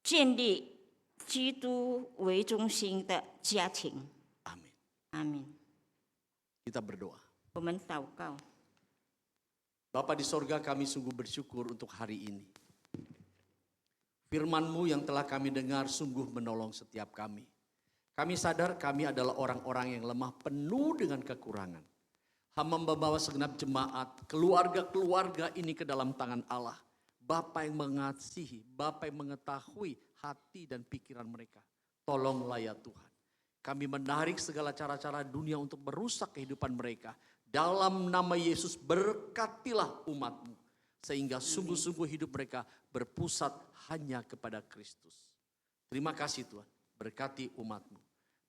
建立基督为中心的家庭。 Amin. 阿门。 Kita berdoa. 我们祷告。 Bapa di sorga, kami sungguh bersyukur untuk hari ini. Firman-Mu yang telah kami dengar sungguh menolong setiap kami. Kami sadar kami adalah orang-orang yang lemah penuh dengan kekurangan. Hamba membawa segenap jemaat, keluarga-keluarga ini ke dalam tangan Allah. Bapa yang mengasihi, Bapa yang mengetahui hati dan pikiran mereka. Tolonglah ya Tuhan. Kami menarik segala cara-cara dunia untuk merusak kehidupan mereka. Dalam nama Yesus berkatilah umat-Mu. Sehingga sungguh-sungguh hidup mereka berpusat hanya kepada Kristus. Terima kasih Tuhan, berkati umat-Mu.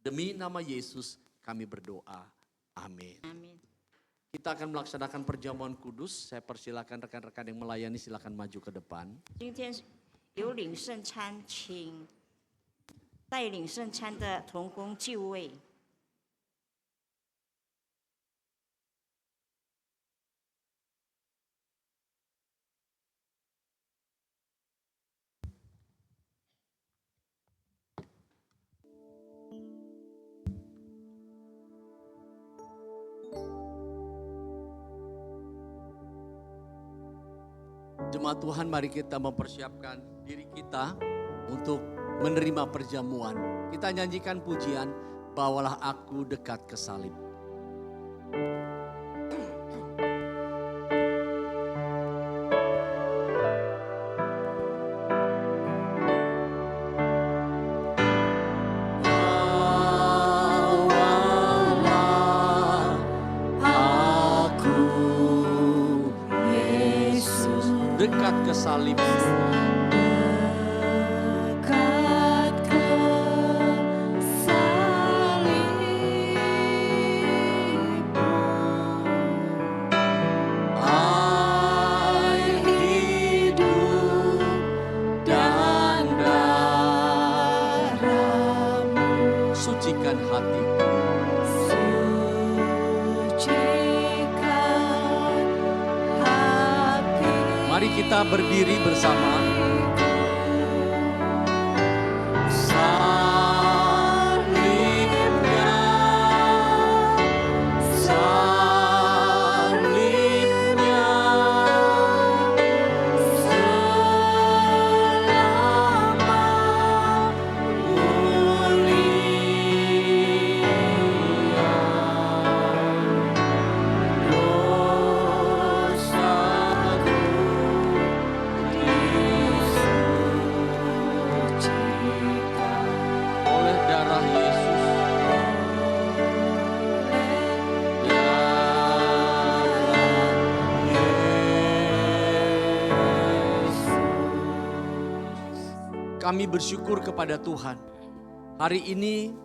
Demi nama Yesus kami berdoa. Amin. Amin. Kita akan melaksanakan perjamuan kudus. Saya persilakan rekan-rekan yang melayani silakan maju ke depan. 今天有领圣餐，请带领圣餐的同工就位。Jemaat Tuhan, mari kita mempersiapkan diri kita untuk menerima perjamuan. Kita nyanyikan pujian, bawalah aku dekat ke salib. Dekat ke salib. Dekat ke salib, Air hidup dan darah-Mu sucikan hatiku. sucikan hati. Mari kita berdiri bersama. Salibnya, salibnya, Selama mulia dosaku oleh darah Yesus. Kami bersyukur kepada Tuhan. Hari ini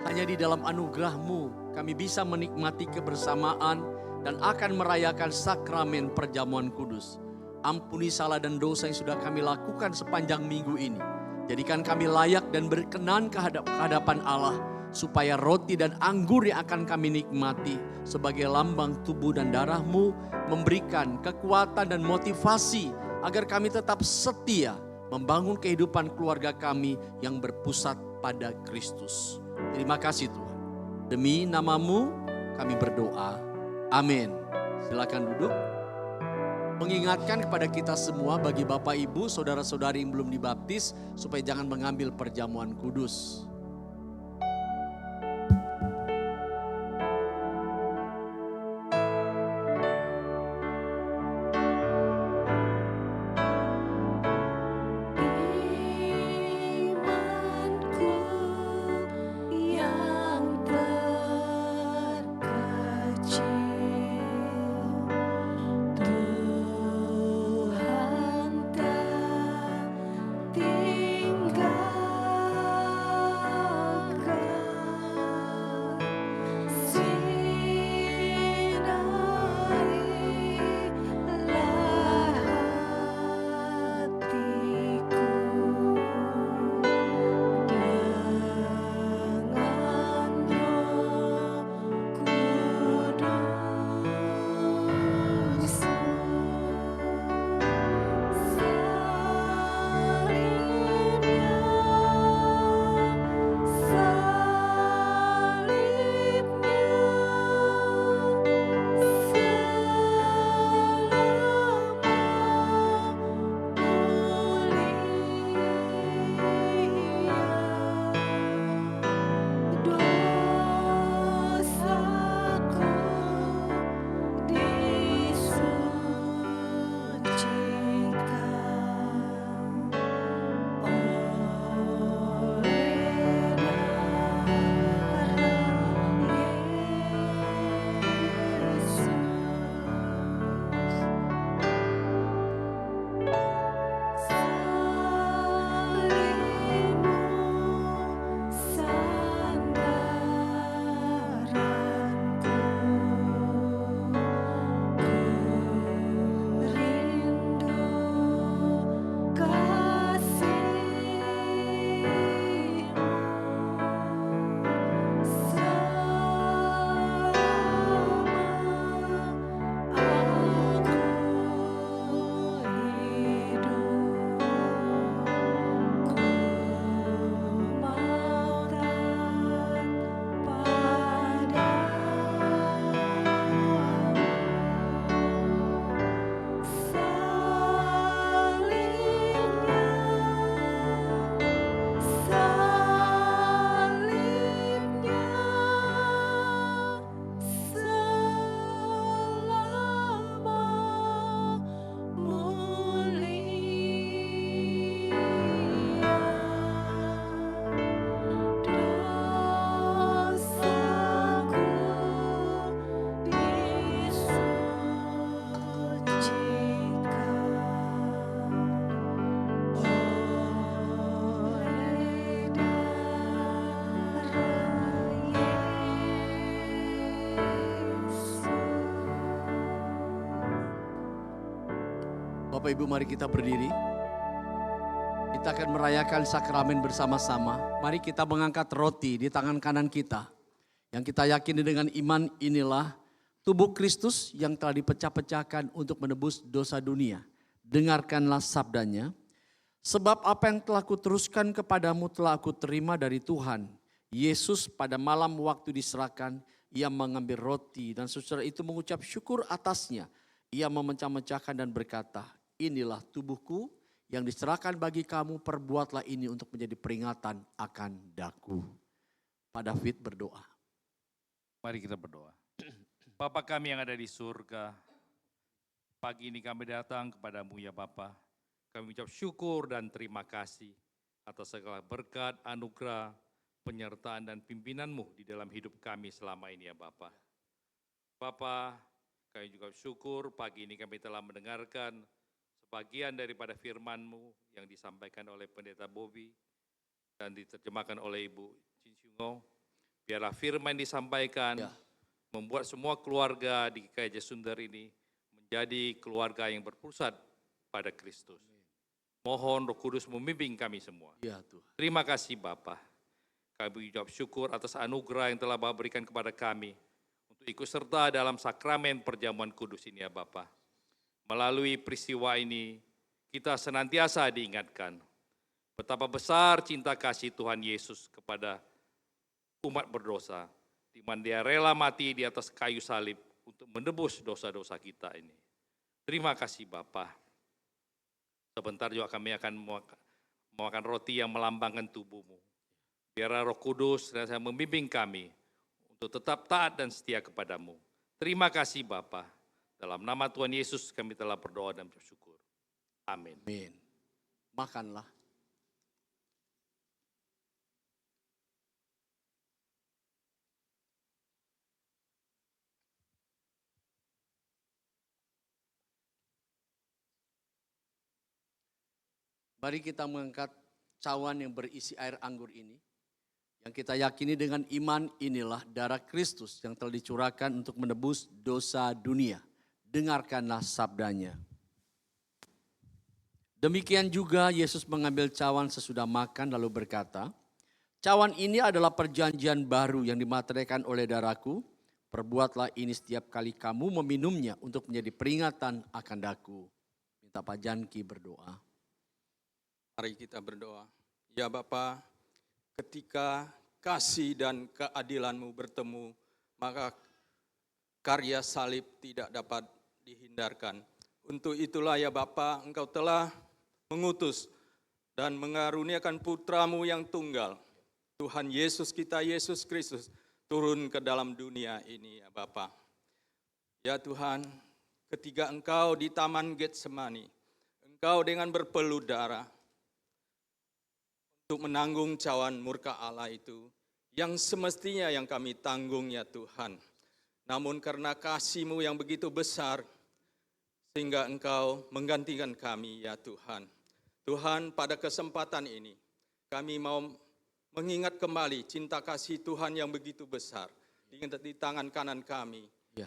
hanya di dalam anugerah-Mu kami bisa menikmati kebersamaan dan akan merayakan sakramen perjamuan kudus. Ampuni salah dan dosa yang sudah kami lakukan sepanjang minggu ini. Jadikan kami layak dan berkenan kehadapan Allah, supaya roti dan anggur yang akan kami nikmati sebagai lambang tubuh dan darah-Mu memberikan kekuatan dan motivasi agar kami tetap setia membangun kehidupan keluarga kami yang berpusat pada Kristus. Terima kasih Tuhan. Demi nama-Mu kami berdoa. Amin. Silakan duduk. Mengingatkan kepada kita semua, bagi Bapak Ibu, saudara-saudari yang belum dibaptis, supaya jangan mengambil perjamuan kudus. Bapak Ibu, mari kita berdiri. Kita akan merayakan sakramen bersama-sama. Mari kita mengangkat roti di tangan kanan kita. Yang kita yakini dengan iman, inilah tubuh Kristus yang telah dipecah-pecahkan untuk menebus dosa dunia. Dengarkanlah sabdanya. Sebab apa yang telah kuteruskan kepadamu telah aku terima dari Tuhan. Yesus pada malam waktu diserahkan, ia mengambil roti dan sesudah itu mengucap syukur atasnya. Ia memecah-mecahkan dan berkata, inilah tubuhku yang diserahkan bagi kamu, perbuatlah ini untuk menjadi peringatan akan daku. Pak David berdoa. Mari kita berdoa. Bapa kami yang ada di surga, pagi ini kami datang kepadamu ya Bapa. Kami ucap syukur dan terima kasih atas segala berkat, anugerah, penyertaan dan pimpinanmu di dalam hidup kami selama ini ya Bapa. Bapa, kami juga syukur pagi ini kami telah mendengarkan sebagian daripada firman-Mu yang disampaikan oleh Pendeta Bobby dan diterjemahkan oleh Ibu Cinsungo. Biarlah firman yang disampaikan membuat semua keluarga di GKJ Sundar ini menjadi keluarga yang berpusat kepada Kristus. Mohon Roh Kudus membimbing kami semua. Ya Tuhan. Terima kasih Bapa. Kami ucap syukur atas anugerah yang telah Bapa berikan kepada kami untuk ikut serta dalam sakramen perjamuan kudus ini ya Bapa. Melalui peristiwa ini kita senantiasa diingatkan betapa besar cinta kasih Tuhan Yesus kepada umat berdosa, di mana Dia rela mati di atas kayu salib untuk menebus dosa-dosa kita ini. Terima kasih Bapa. Sebentar juga kami akan memakan roti yang melambangkan tubuh-Mu. Biarlah Roh Kudus senantiasa membimbing kami untuk tetap taat dan setia kepada-Mu. Terima kasih Bapa. Dalam nama Tuhan Yesus kami telah berdoa dan bersyukur. Amin. Amin. Makanlah. Mari kita mengangkat cawan yang berisi air anggur ini. Yang kita yakini dengan iman inilah darah Kristus yang telah dicurahkan untuk menebus dosa dunia. Dengarkanlah sabdanya. Demikian juga Yesus mengambil cawan sesudah makan lalu berkata, cawan ini adalah perjanjian baru yang dimateraikan oleh darahku. Perbuatlah ini setiap kali kamu meminumnya untuk menjadi peringatan akan daku. Minta Pak Janki berdoa. Mari kita berdoa. Ya Bapa, ketika kasih dan keadilan-Mu bertemu, maka karya salib tidak dapat dihindarkan. Untuk itulah ya Bapa, Engkau telah mengutus dan mengaruniakan Putra-Mu yang tunggal, Tuhan Yesus kita, Yesus Kristus, turun ke dalam dunia ini ya Bapa. Ya Tuhan, ketika Engkau di Taman Getsemani, Engkau dengan berpeluh darah, untuk menanggung cawan murka Allah itu, yang semestinya yang kami tanggung ya Tuhan. Namun karena kasih-Mu yang begitu besar, sehingga Engkau menggantikan kami ya Tuhan. Tuhan, pada kesempatan ini, kami mau mengingat kembali cinta kasih Tuhan yang begitu besar. Di tangan kanan kami, Ya.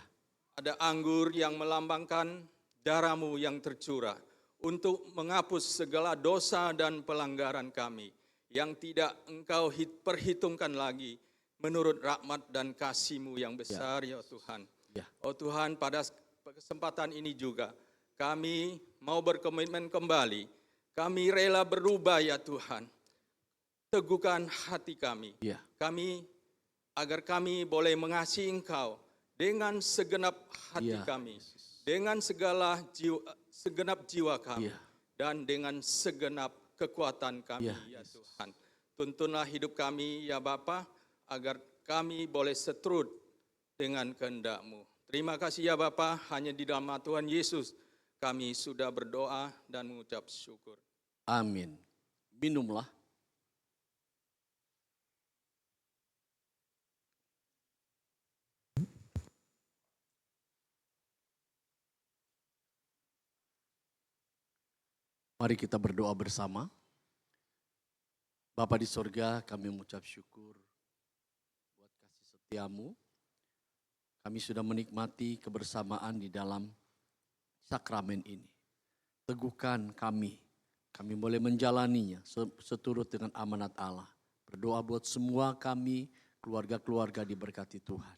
ada anggur yang melambangkan darah-Mu yang tercurah, untuk menghapus segala dosa dan pelanggaran kami, yang tidak Engkau perhitungkan lagi menurut rahmat dan kasih-Mu yang besar ya Tuhan. Ya. Oh Tuhan, pada kesempatan ini juga kami mau berkomitmen kembali. Kami rela berubah ya Tuhan. Teguhkan hati kami. Ya. Agar kami boleh mengasihi Engkau dengan segenap hati Ya. kami. Dengan segenap jiwa kami. Ya. Dan dengan segenap kekuatan kami ya Tuhan. Tuntunlah hidup kami ya Bapa, agar kami boleh seturut dengan kehendak-Mu. Terima kasih ya Bapa, hanya di dalam nama Tuhan Yesus kami sudah berdoa dan mengucap syukur. Amin. Minumlah. Mari kita berdoa bersama. Bapa di sorga, kami mengucap syukur buat kasih setia-Mu. Kami sudah menikmati kebersamaan di dalam sakramen ini. Teguhkan kami boleh menjalaninya seturut dengan amanat Allah. Berdoa buat semua kami, keluarga-keluarga diberkati Tuhan.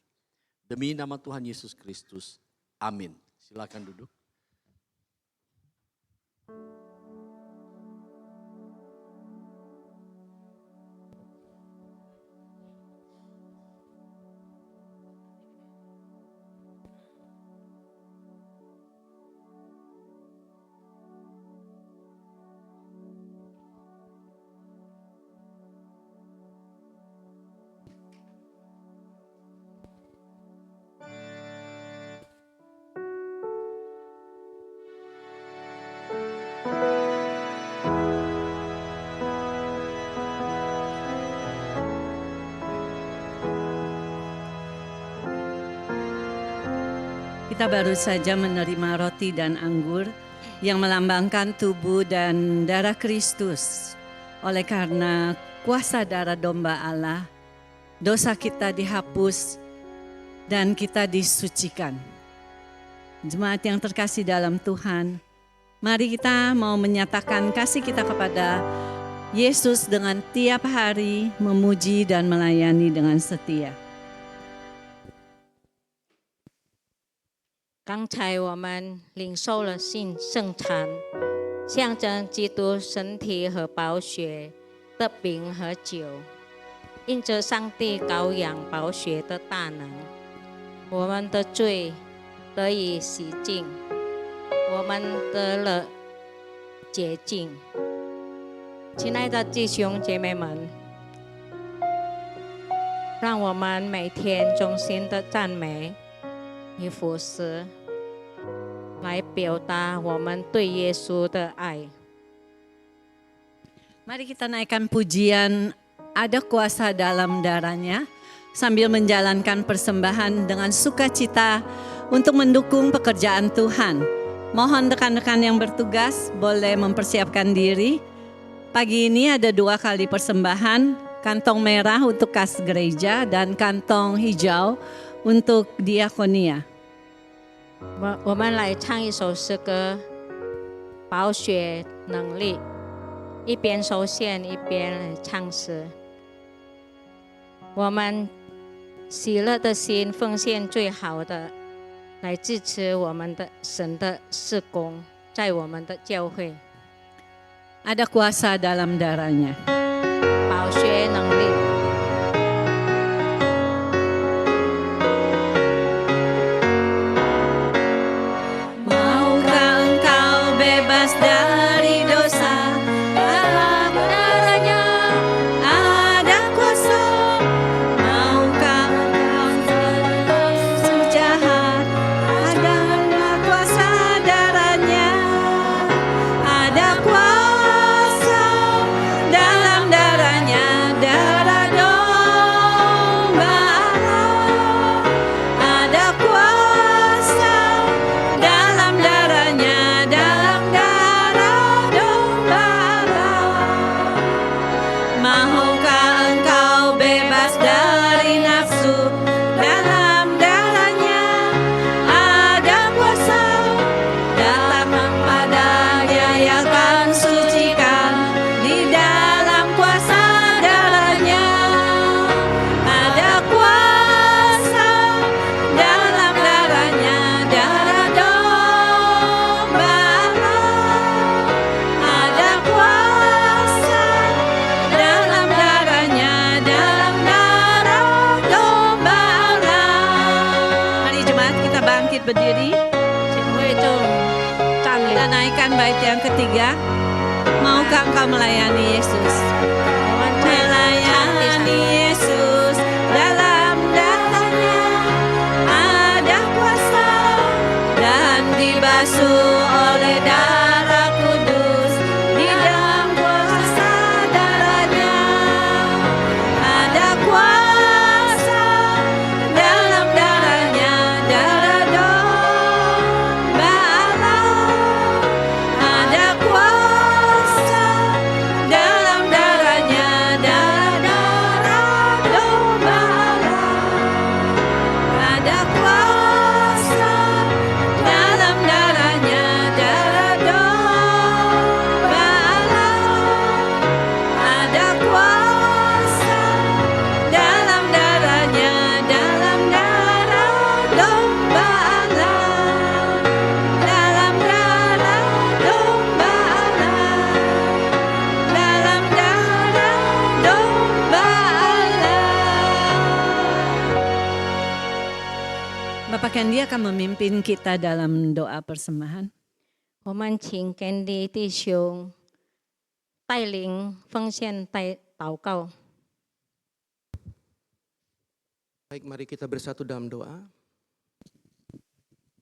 Demi nama Tuhan Yesus Kristus, amin. Silakan duduk. Kita baru saja menerima roti dan anggur yang melambangkan tubuh dan darah Kristus. Oleh karena kuasa darah domba Allah, dosa kita dihapus dan kita disucikan. Jemaat yang terkasih dalam Tuhan, Mari kita mau menyatakan kasih kita kepada Yesus dengan tiap hari memuji dan melayani dengan setia. 刚才我们领受了圣餐，象征基督身体和宝血的饼和酒，因着上帝羔羊宝血的大能，我们的罪得以洗净，我们得了洁净。亲爱的弟兄姐妹们，让我们每天衷心的赞美与服侍，来表达我们对耶稣的爱。 Mari kita naikkan pujian ada kuasa dalam darahnya sambil menjalankan persembahan dengan sukacita untuk mendukung pekerjaan Tuhan. Mohon rekan-rekan yang bertugas boleh mempersiapkan diri. Pagi ini ada 2 kali persembahan, kantong merah untuk kas gereja dan kantong hijau untuk diakonia. 我们来唱一首诗歌，宝血能力，一边收线一边来唱诗。我们喜乐的心奉献最好的，来支持我们的神的事工，在我们的教会。 Ada kuasa dalam darahnya. 宝血能力。 Maukah engkau bebas dari dosa? Dalam darahnya ada kuasa. Maukah engkau bebas jahat? Ada kuasa darahnya. Ada kuasa dalam darahnya, darah domba Allah. Ada kuasa dalam darahnya, dalam darah domba Allah. Maukah engkau bebas dari nafsu? Dalam darahnya ada kuasa. Datang padanya yang akan sucikan. Di dalam kuasa darahnya ada kuasa. Dalam darahnya darah domba Allah. Ada kuasa dalam darahnya, dalam darah domba Allah. Mari jemaat kita bangkit berdiri. 请会众站立 Kita，naikkan bait yang ketiga. Maukah engkau melayani Yesus? 我们再唱第 Melayani 三。 Yesus dalam darahnya ada kuasa dan dibasuh oleh darah kudus. Di dalam kuasa darahnya ada kuasa. Dalam darahnya darah domba Allah. Ada kuasa dalam darahnya, darah domba Allah. Ada kuasa dalam darahnya, darah domba Allah. Ada kuasa dalam darahnya, dalam darah domba Allah. Dalam darah domba Allah. Dalam darah domba Allah. Bapak Kendi akan memimpin kita dalam doa persembahan. 我们请甘地弟兄带领奉献祷告。 Baik, mari kita bersatu dalam doa.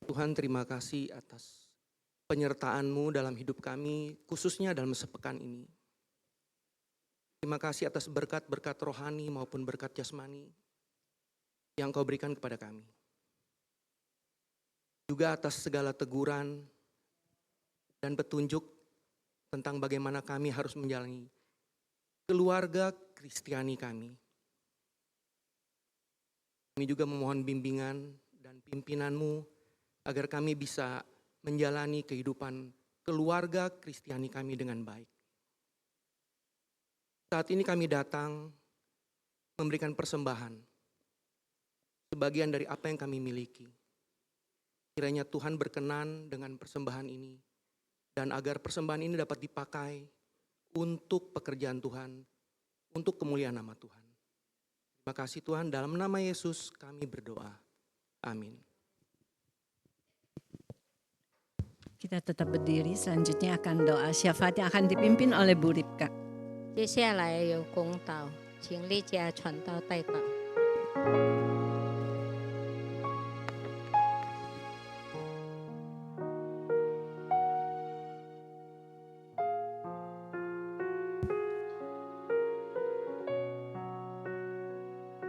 Tuhan, terima kasih atas penyertaan-Mu dalam hidup kami, khususnya dalam sepekan ini. Terima kasih atas berkat-berkat rohani maupun berkat jasmani yang Kau berikan kepada kami. Juga atas segala teguran dan petunjuk tentang bagaimana kami harus menjalani keluarga Kristiani kami. Kami juga memohon bimbingan dan pimpinan-Mu agar kami bisa menjalani kehidupan keluarga Kristiani kami dengan baik. Saat ini kami datang memberikan persembahan, sebagian dari apa yang kami miliki. Kiranya Tuhan berkenan dengan persembahan ini, dan agar persembahan ini dapat dipakai untuk pekerjaan Tuhan, untuk kemuliaan nama Tuhan. Terima kasih Tuhan, dalam nama Yesus kami berdoa. Amin. Kita tetap berdiri, selanjutnya akan doa syafaat yang akan dipimpin oleh Bu Ripka. 接下来有公道，请丽佳传道带祷。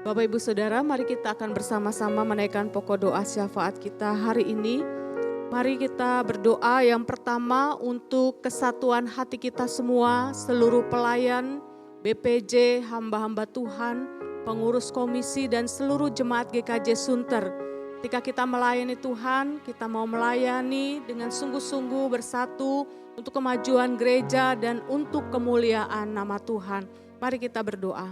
Bapak Ibu Saudara, mari kita akan bersama-sama menaikkan pokok doa syafaat kita hari ini. Mari kita berdoa yang pertama untuk kesatuan hati kita semua, seluruh pelayan, BPJ, hamba-hamba Tuhan, pengurus komisi dan seluruh jemaat GKJ Sunter. Ketika kita melayani Tuhan, kita mau melayani dengan sungguh-sungguh bersatu untuk kemajuan gereja dan untuk kemuliaan nama Tuhan. Mari kita berdoa.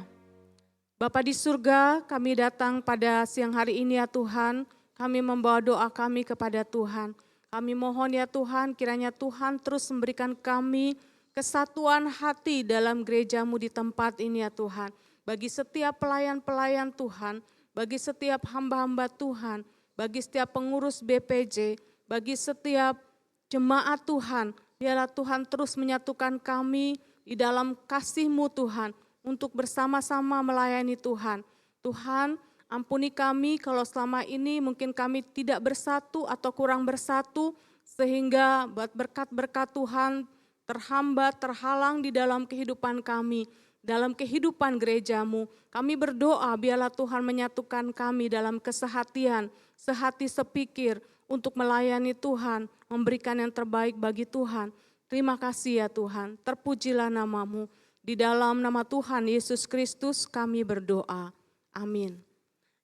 Bapa di surga, kami datang pada siang hari ini ya Tuhan, kami membawa doa kami kepada Tuhan. Kami mohon ya Tuhan, kiranya Tuhan terus memberikan kami kesatuan hati dalam gereja-Mu di tempat ini ya Tuhan. Bagi setiap pelayan-pelayan Tuhan, bagi setiap hamba-hamba Tuhan, bagi setiap pengurus BPJ, bagi setiap jemaat Tuhan, biarlah Tuhan terus menyatukan kami di dalam kasih-Mu Tuhan, untuk bersama-sama melayani Tuhan. Tuhan, ampuni kami kalau selama ini mungkin kami tidak bersatu atau kurang bersatu, sehingga berkat-berkat Tuhan terhambat, terhalang di dalam kehidupan kami, dalam kehidupan gereja-Mu. Kami berdoa biarlah Tuhan menyatukan kami dalam kesehatian, sehati sepikir untuk melayani Tuhan, memberikan yang terbaik bagi Tuhan. Terima kasih ya Tuhan, terpujilah nama-Mu. Di dalam nama Tuhan Yesus Kristus kami berdoa. Amin.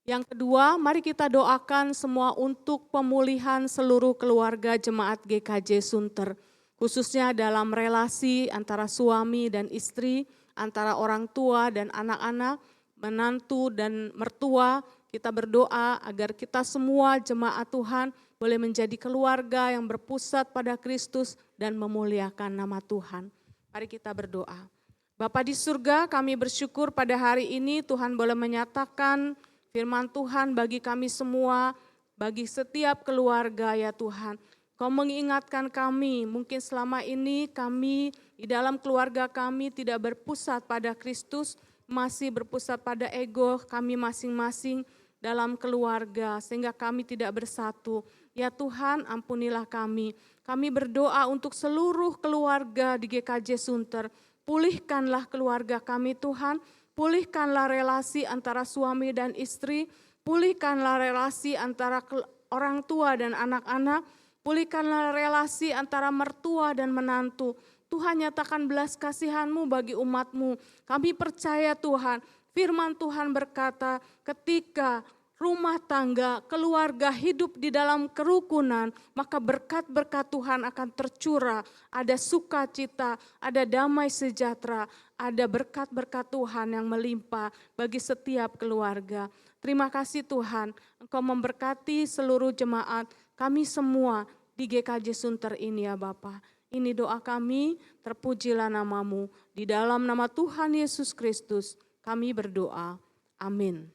Yang kedua, mari kita doakan semua untuk pemulihan seluruh keluarga jemaat GKJ Sunter. Khususnya dalam relasi antara suami dan istri, antara orang tua dan anak-anak, menantu dan mertua. Kita berdoa agar kita semua jemaat Tuhan boleh menjadi keluarga yang berpusat pada Kristus dan memuliakan nama Tuhan. Mari kita berdoa. Bapa di surga, kami bersyukur pada hari ini Tuhan boleh menyatakan firman Tuhan bagi kami semua, bagi setiap keluarga ya Tuhan. Kau mengingatkan kami, mungkin selama ini kami di dalam keluarga kami tidak berpusat pada Kristus, masih berpusat pada ego kami masing-masing dalam keluarga, sehingga kami tidak bersatu. Ya Tuhan, ampunilah kami. Kami berdoa untuk seluruh keluarga di GKJ Sunter. Pulihkanlah keluarga kami Tuhan, pulihkanlah relasi antara suami dan istri, pulihkanlah relasi antara orang tua dan anak-anak, pulihkanlah relasi antara mertua dan menantu. Tuhan nyatakan belas kasihan-Mu bagi umat-Mu. Kami percaya Tuhan, firman Tuhan berkata ketika rumah tangga, keluarga hidup di dalam kerukunan, maka berkat-berkat Tuhan akan tercurah. Ada sukacita, ada damai sejahtera, ada berkat-berkat Tuhan yang melimpah bagi setiap keluarga. Terima kasih Tuhan, Engkau memberkati seluruh jemaat, kami semua di GKJ Sunter ini ya Bapa. Ini doa kami, terpujilah nama-Mu. Di dalam nama Tuhan Yesus Kristus kami berdoa. Amin.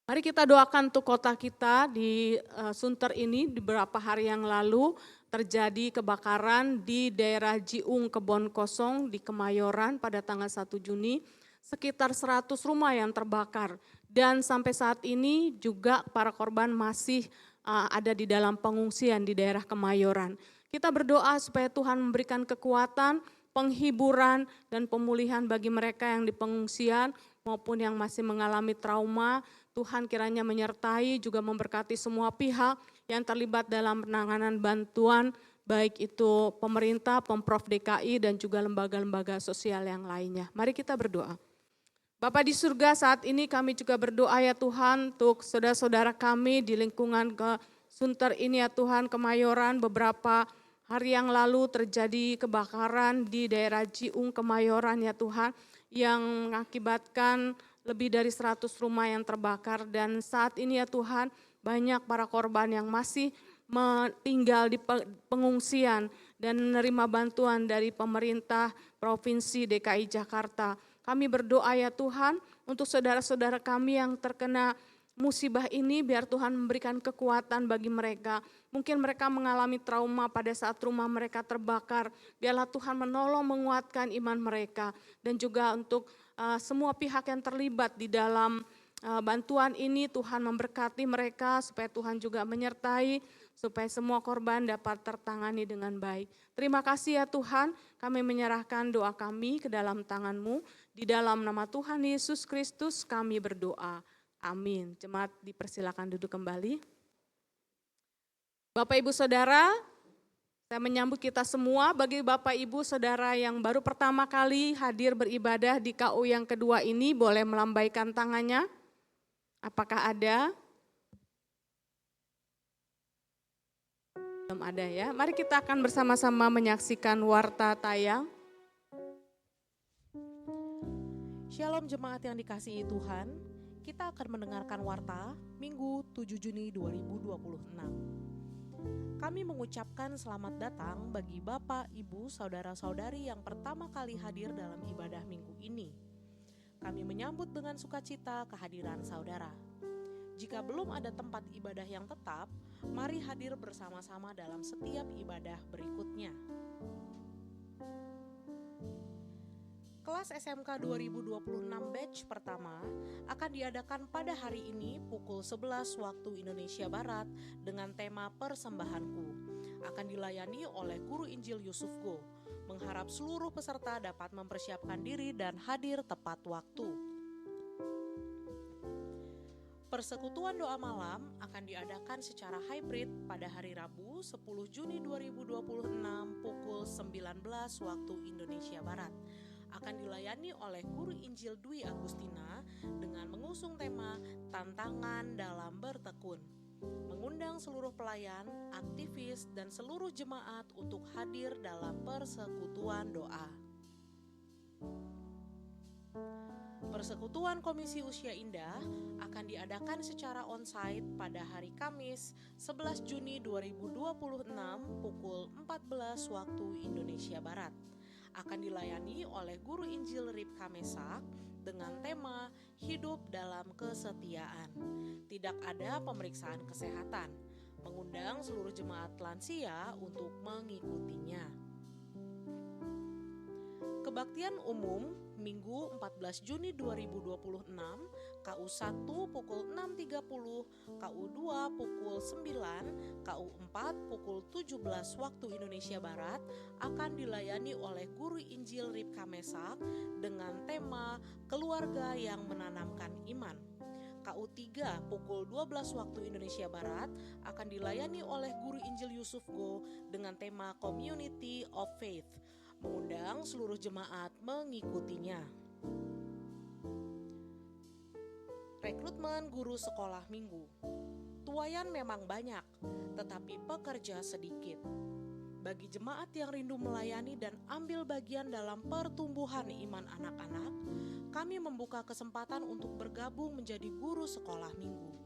Mari kita doakan untuk kota kita di Sunter ini. Di beberapa hari yang lalu terjadi kebakaran di daerah Jiung Kebon Kosong di Kemayoran pada tanggal 1 Juni. Sekitar 100 rumah yang terbakar dan sampai saat ini juga para korban masih ada di dalam pengungsian di daerah Kemayoran. Kita berdoa supaya Tuhan memberikan kekuatan, penghiburan dan pemulihan bagi mereka yang di pengungsian maupun yang masih mengalami trauma. Tuhan kiranya menyertai juga memberkati semua pihak yang terlibat dalam penanganan bantuan, baik itu pemerintah, Pemprov DKI dan juga lembaga-lembaga sosial yang lainnya. Mari kita berdoa. Bapa di surga, saat ini kami juga berdoa ya Tuhan untuk saudara-saudara kami di lingkungan ke Sunter ini ya Tuhan, Kemayoran, beberapa Hari yang lalu terjadi kebakaran di daerah Jiung Kemayoran ya Tuhan, yang mengakibatkan lebih dari 100 rumah yang terbakar, dan saat ini ya Tuhan banyak para korban yang masih tinggal di pengungsian dan menerima bantuan dari pemerintah Provinsi DKI Jakarta. Kami berdoa ya Tuhan untuk saudara-saudara kami yang terkena musibah ini, biar Tuhan memberikan kekuatan bagi mereka. Mungkin mereka mengalami trauma pada saat rumah mereka terbakar. Biarlah Tuhan menolong menguatkan iman mereka. Dan juga untuk semua pihak yang terlibat di dalam bantuan ini, Tuhan memberkati mereka supaya Tuhan juga menyertai, supaya semua korban dapat tertangani dengan baik. Terima kasih ya Tuhan, kami menyerahkan doa kami ke dalam tangan-Mu. Di dalam nama Tuhan Yesus Kristus kami berdoa. Amin. Jemaat dipersilakan duduk kembali. Bapak Ibu Saudara, saya menyambut kita semua. Bagi Bapak Ibu Saudara yang baru pertama kali hadir beribadah di KU yang kedua ini, boleh melambaikan tangannya. Apakah ada? Belum ada ya. Mari kita akan bersama-sama menyaksikan warta tayang. Shalom jemaat yang dikasihi Tuhan. Kita akan mendengarkan warta Minggu 7 Juni 2026. Kami mengucapkan selamat datang bagi Bapak, Ibu, Saudara-saudari yang pertama kali hadir dalam ibadah minggu ini. Kami menyambut dengan sukacita kehadiran saudara. Jika belum ada tempat ibadah yang tetap, mari hadir bersama-sama dalam setiap ibadah berikutnya. Kelas SMK 2026 batch pertama akan diadakan pada hari ini pukul 11 waktu Indonesia Barat dengan tema Persembahanku. Akan dilayani oleh Guru Injil Yusuf Go. Mengharap seluruh peserta dapat mempersiapkan diri dan hadir tepat waktu. Persekutuan doa malam akan diadakan secara hybrid pada hari Rabu 10 Juni 2026 pukul 19 waktu Indonesia Barat. Akan dilayani oleh Guru Injil Dwi Agustina dengan mengusung tema Tantangan dalam Bertekun. Mengundang seluruh pelayan, aktivis, dan seluruh jemaat untuk hadir dalam persekutuan doa. Persekutuan Komisi Usia Indah akan diadakan secara onsite pada hari Kamis 11 Juni 2026 pukul 14 waktu Indonesia Barat. Akan dilayani oleh Guru Injil Ripka Mesak dengan tema Hidup dalam Kesetiaan. Tidak ada pemeriksaan kesehatan. Mengundang seluruh jemaat lansia untuk mengikutinya. Kebaktian umum Minggu 14 Juni 2026, KU 1 pukul 6.30, KU 2 pukul 9, KU 4 pukul 17 waktu Indonesia Barat akan dilayani oleh Guru Injil Ripka Mesak dengan tema Keluarga yang Menanamkan Iman. KU 3 pukul 12 waktu Indonesia Barat akan dilayani oleh Guru Injil Yusuf Go dengan tema Community of Faith. Mengundang seluruh jemaat mengikutinya. Rekrutmen guru sekolah minggu. Tuayan memang banyak, tetapi pekerja sedikit. Bagi jemaat yang rindu melayani dan ambil bagian dalam pertumbuhan iman anak-anak, kami membuka kesempatan untuk bergabung menjadi guru sekolah minggu.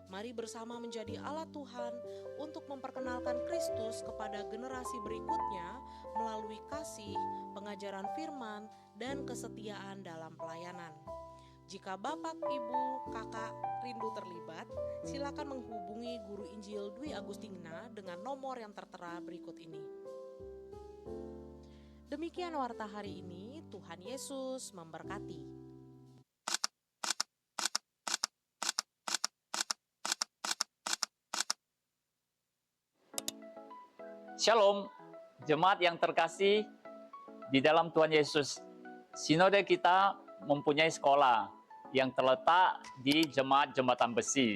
Mari bersama menjadi alat Tuhan untuk memperkenalkan Kristus kepada generasi berikutnya melalui kasih, pengajaran firman, dan kesetiaan dalam pelayanan. Jika Bapak, Ibu, Kakak rindu terlibat, silakan menghubungi Guru Injil Dwi Agustina dengan nomor yang tertera berikut ini. Demikian warta hari ini, Tuhan Yesus memberkati. Shalom, jemaat yang terkasih di dalam Tuhan Yesus. Sinode kita mempunyai sekolah yang terletak di Jemaat Jembatan Besi.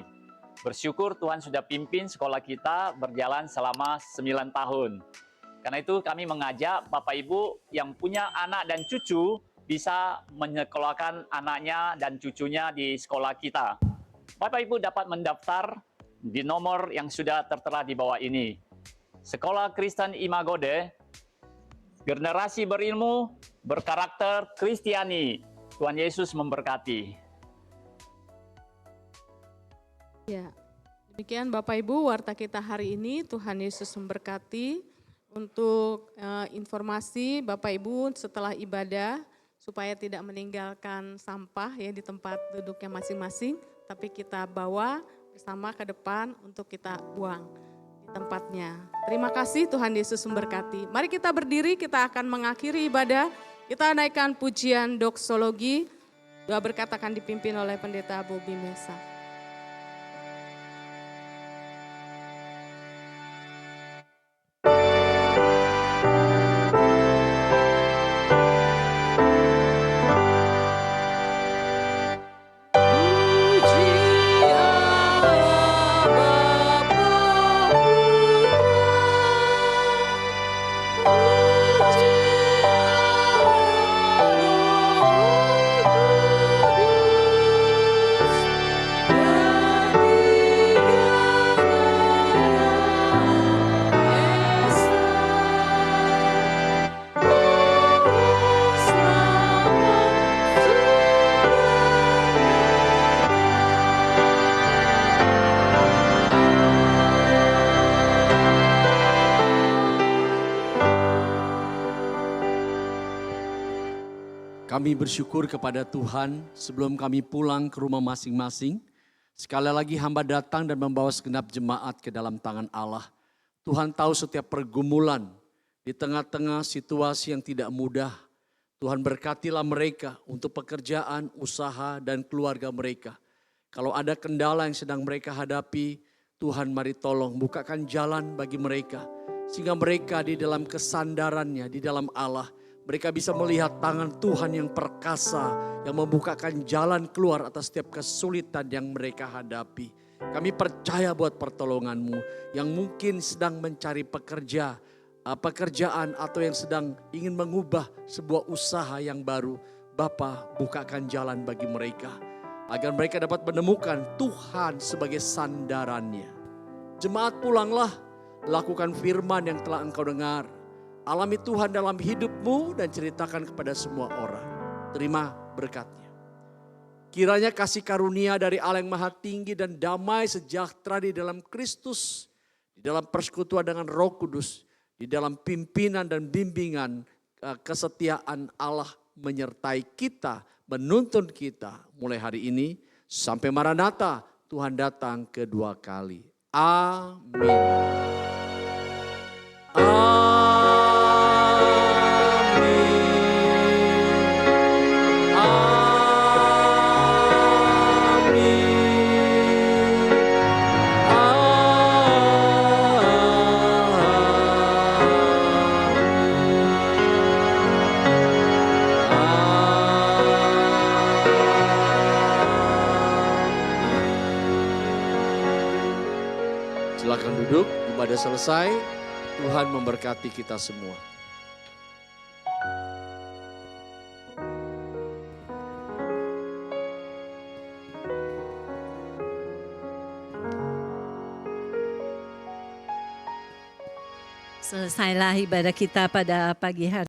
Bersyukur Tuhan sudah pimpin sekolah kita berjalan selama 9 tahun. Karena itu kami mengajak Bapak Ibu yang punya anak dan cucu bisa menyekolahkan anaknya dan cucunya di sekolah kita. Bapak Ibu dapat mendaftar di nomor yang sudah tertera di bawah ini. Sekolah Kristen Imagode, generasi berilmu, berkarakter Kristiani. Tuhan Yesus memberkati. Ya, demikian Bapak Ibu warta kita hari ini. Tuhan Yesus memberkati. Untuk informasi Bapak Ibu setelah ibadah supaya tidak meninggalkan sampah ya di tempat duduknya masing-masing, tapi kita bawa bersama ke depan untuk kita buang di tempatnya. Terima kasih, Tuhan Yesus memberkati. Mari kita berdiri, kita akan mengakhiri ibadah. Kita naikkan pujian doksologi. Doa berkat akan dipimpin oleh Pendeta Bobi Mesa. Kami bersyukur kepada Tuhan sebelum kami pulang ke rumah masing-masing. Sekali lagi hamba datang dan membawa segenap jemaat ke dalam tangan Allah. Tuhan tahu setiap pergumulan di tengah-tengah situasi yang tidak mudah. Tuhan berkatilah mereka untuk pekerjaan, usaha, dan keluarga mereka. Kalau ada kendala yang sedang mereka hadapi, Tuhan mari tolong bukakan jalan bagi mereka. Sehingga mereka di dalam kesandarannya, di dalam Allah, mereka bisa melihat tangan Tuhan yang perkasa, yang membukakan jalan keluar atas setiap kesulitan yang mereka hadapi. Kami percaya buat pertolongan-Mu yang mungkin sedang mencari pekerjaan atau yang sedang ingin mengubah sebuah usaha yang baru. Bapa, bukakan jalan bagi mereka agar mereka dapat menemukan Tuhan sebagai sandarannya. Jemaat pulanglah, lakukan firman yang telah engkau dengar. Alami Tuhan dalam hidupmu dan ceritakan kepada semua orang. Terima berkatnya. Kiranya kasih karunia dari Allah yang Maha Tinggi dan damai sejahtera di dalam Kristus, di dalam persekutuan dengan Roh Kudus, di dalam pimpinan dan bimbingan kesetiaan Allah menyertai kita, menuntun kita mulai hari ini sampai Maranatha Tuhan datang kedua kali. Amin. Silakan duduk, ibadah selesai. Tuhan memberkati kita semua. Selesailah ibadah kita pada pagi hari.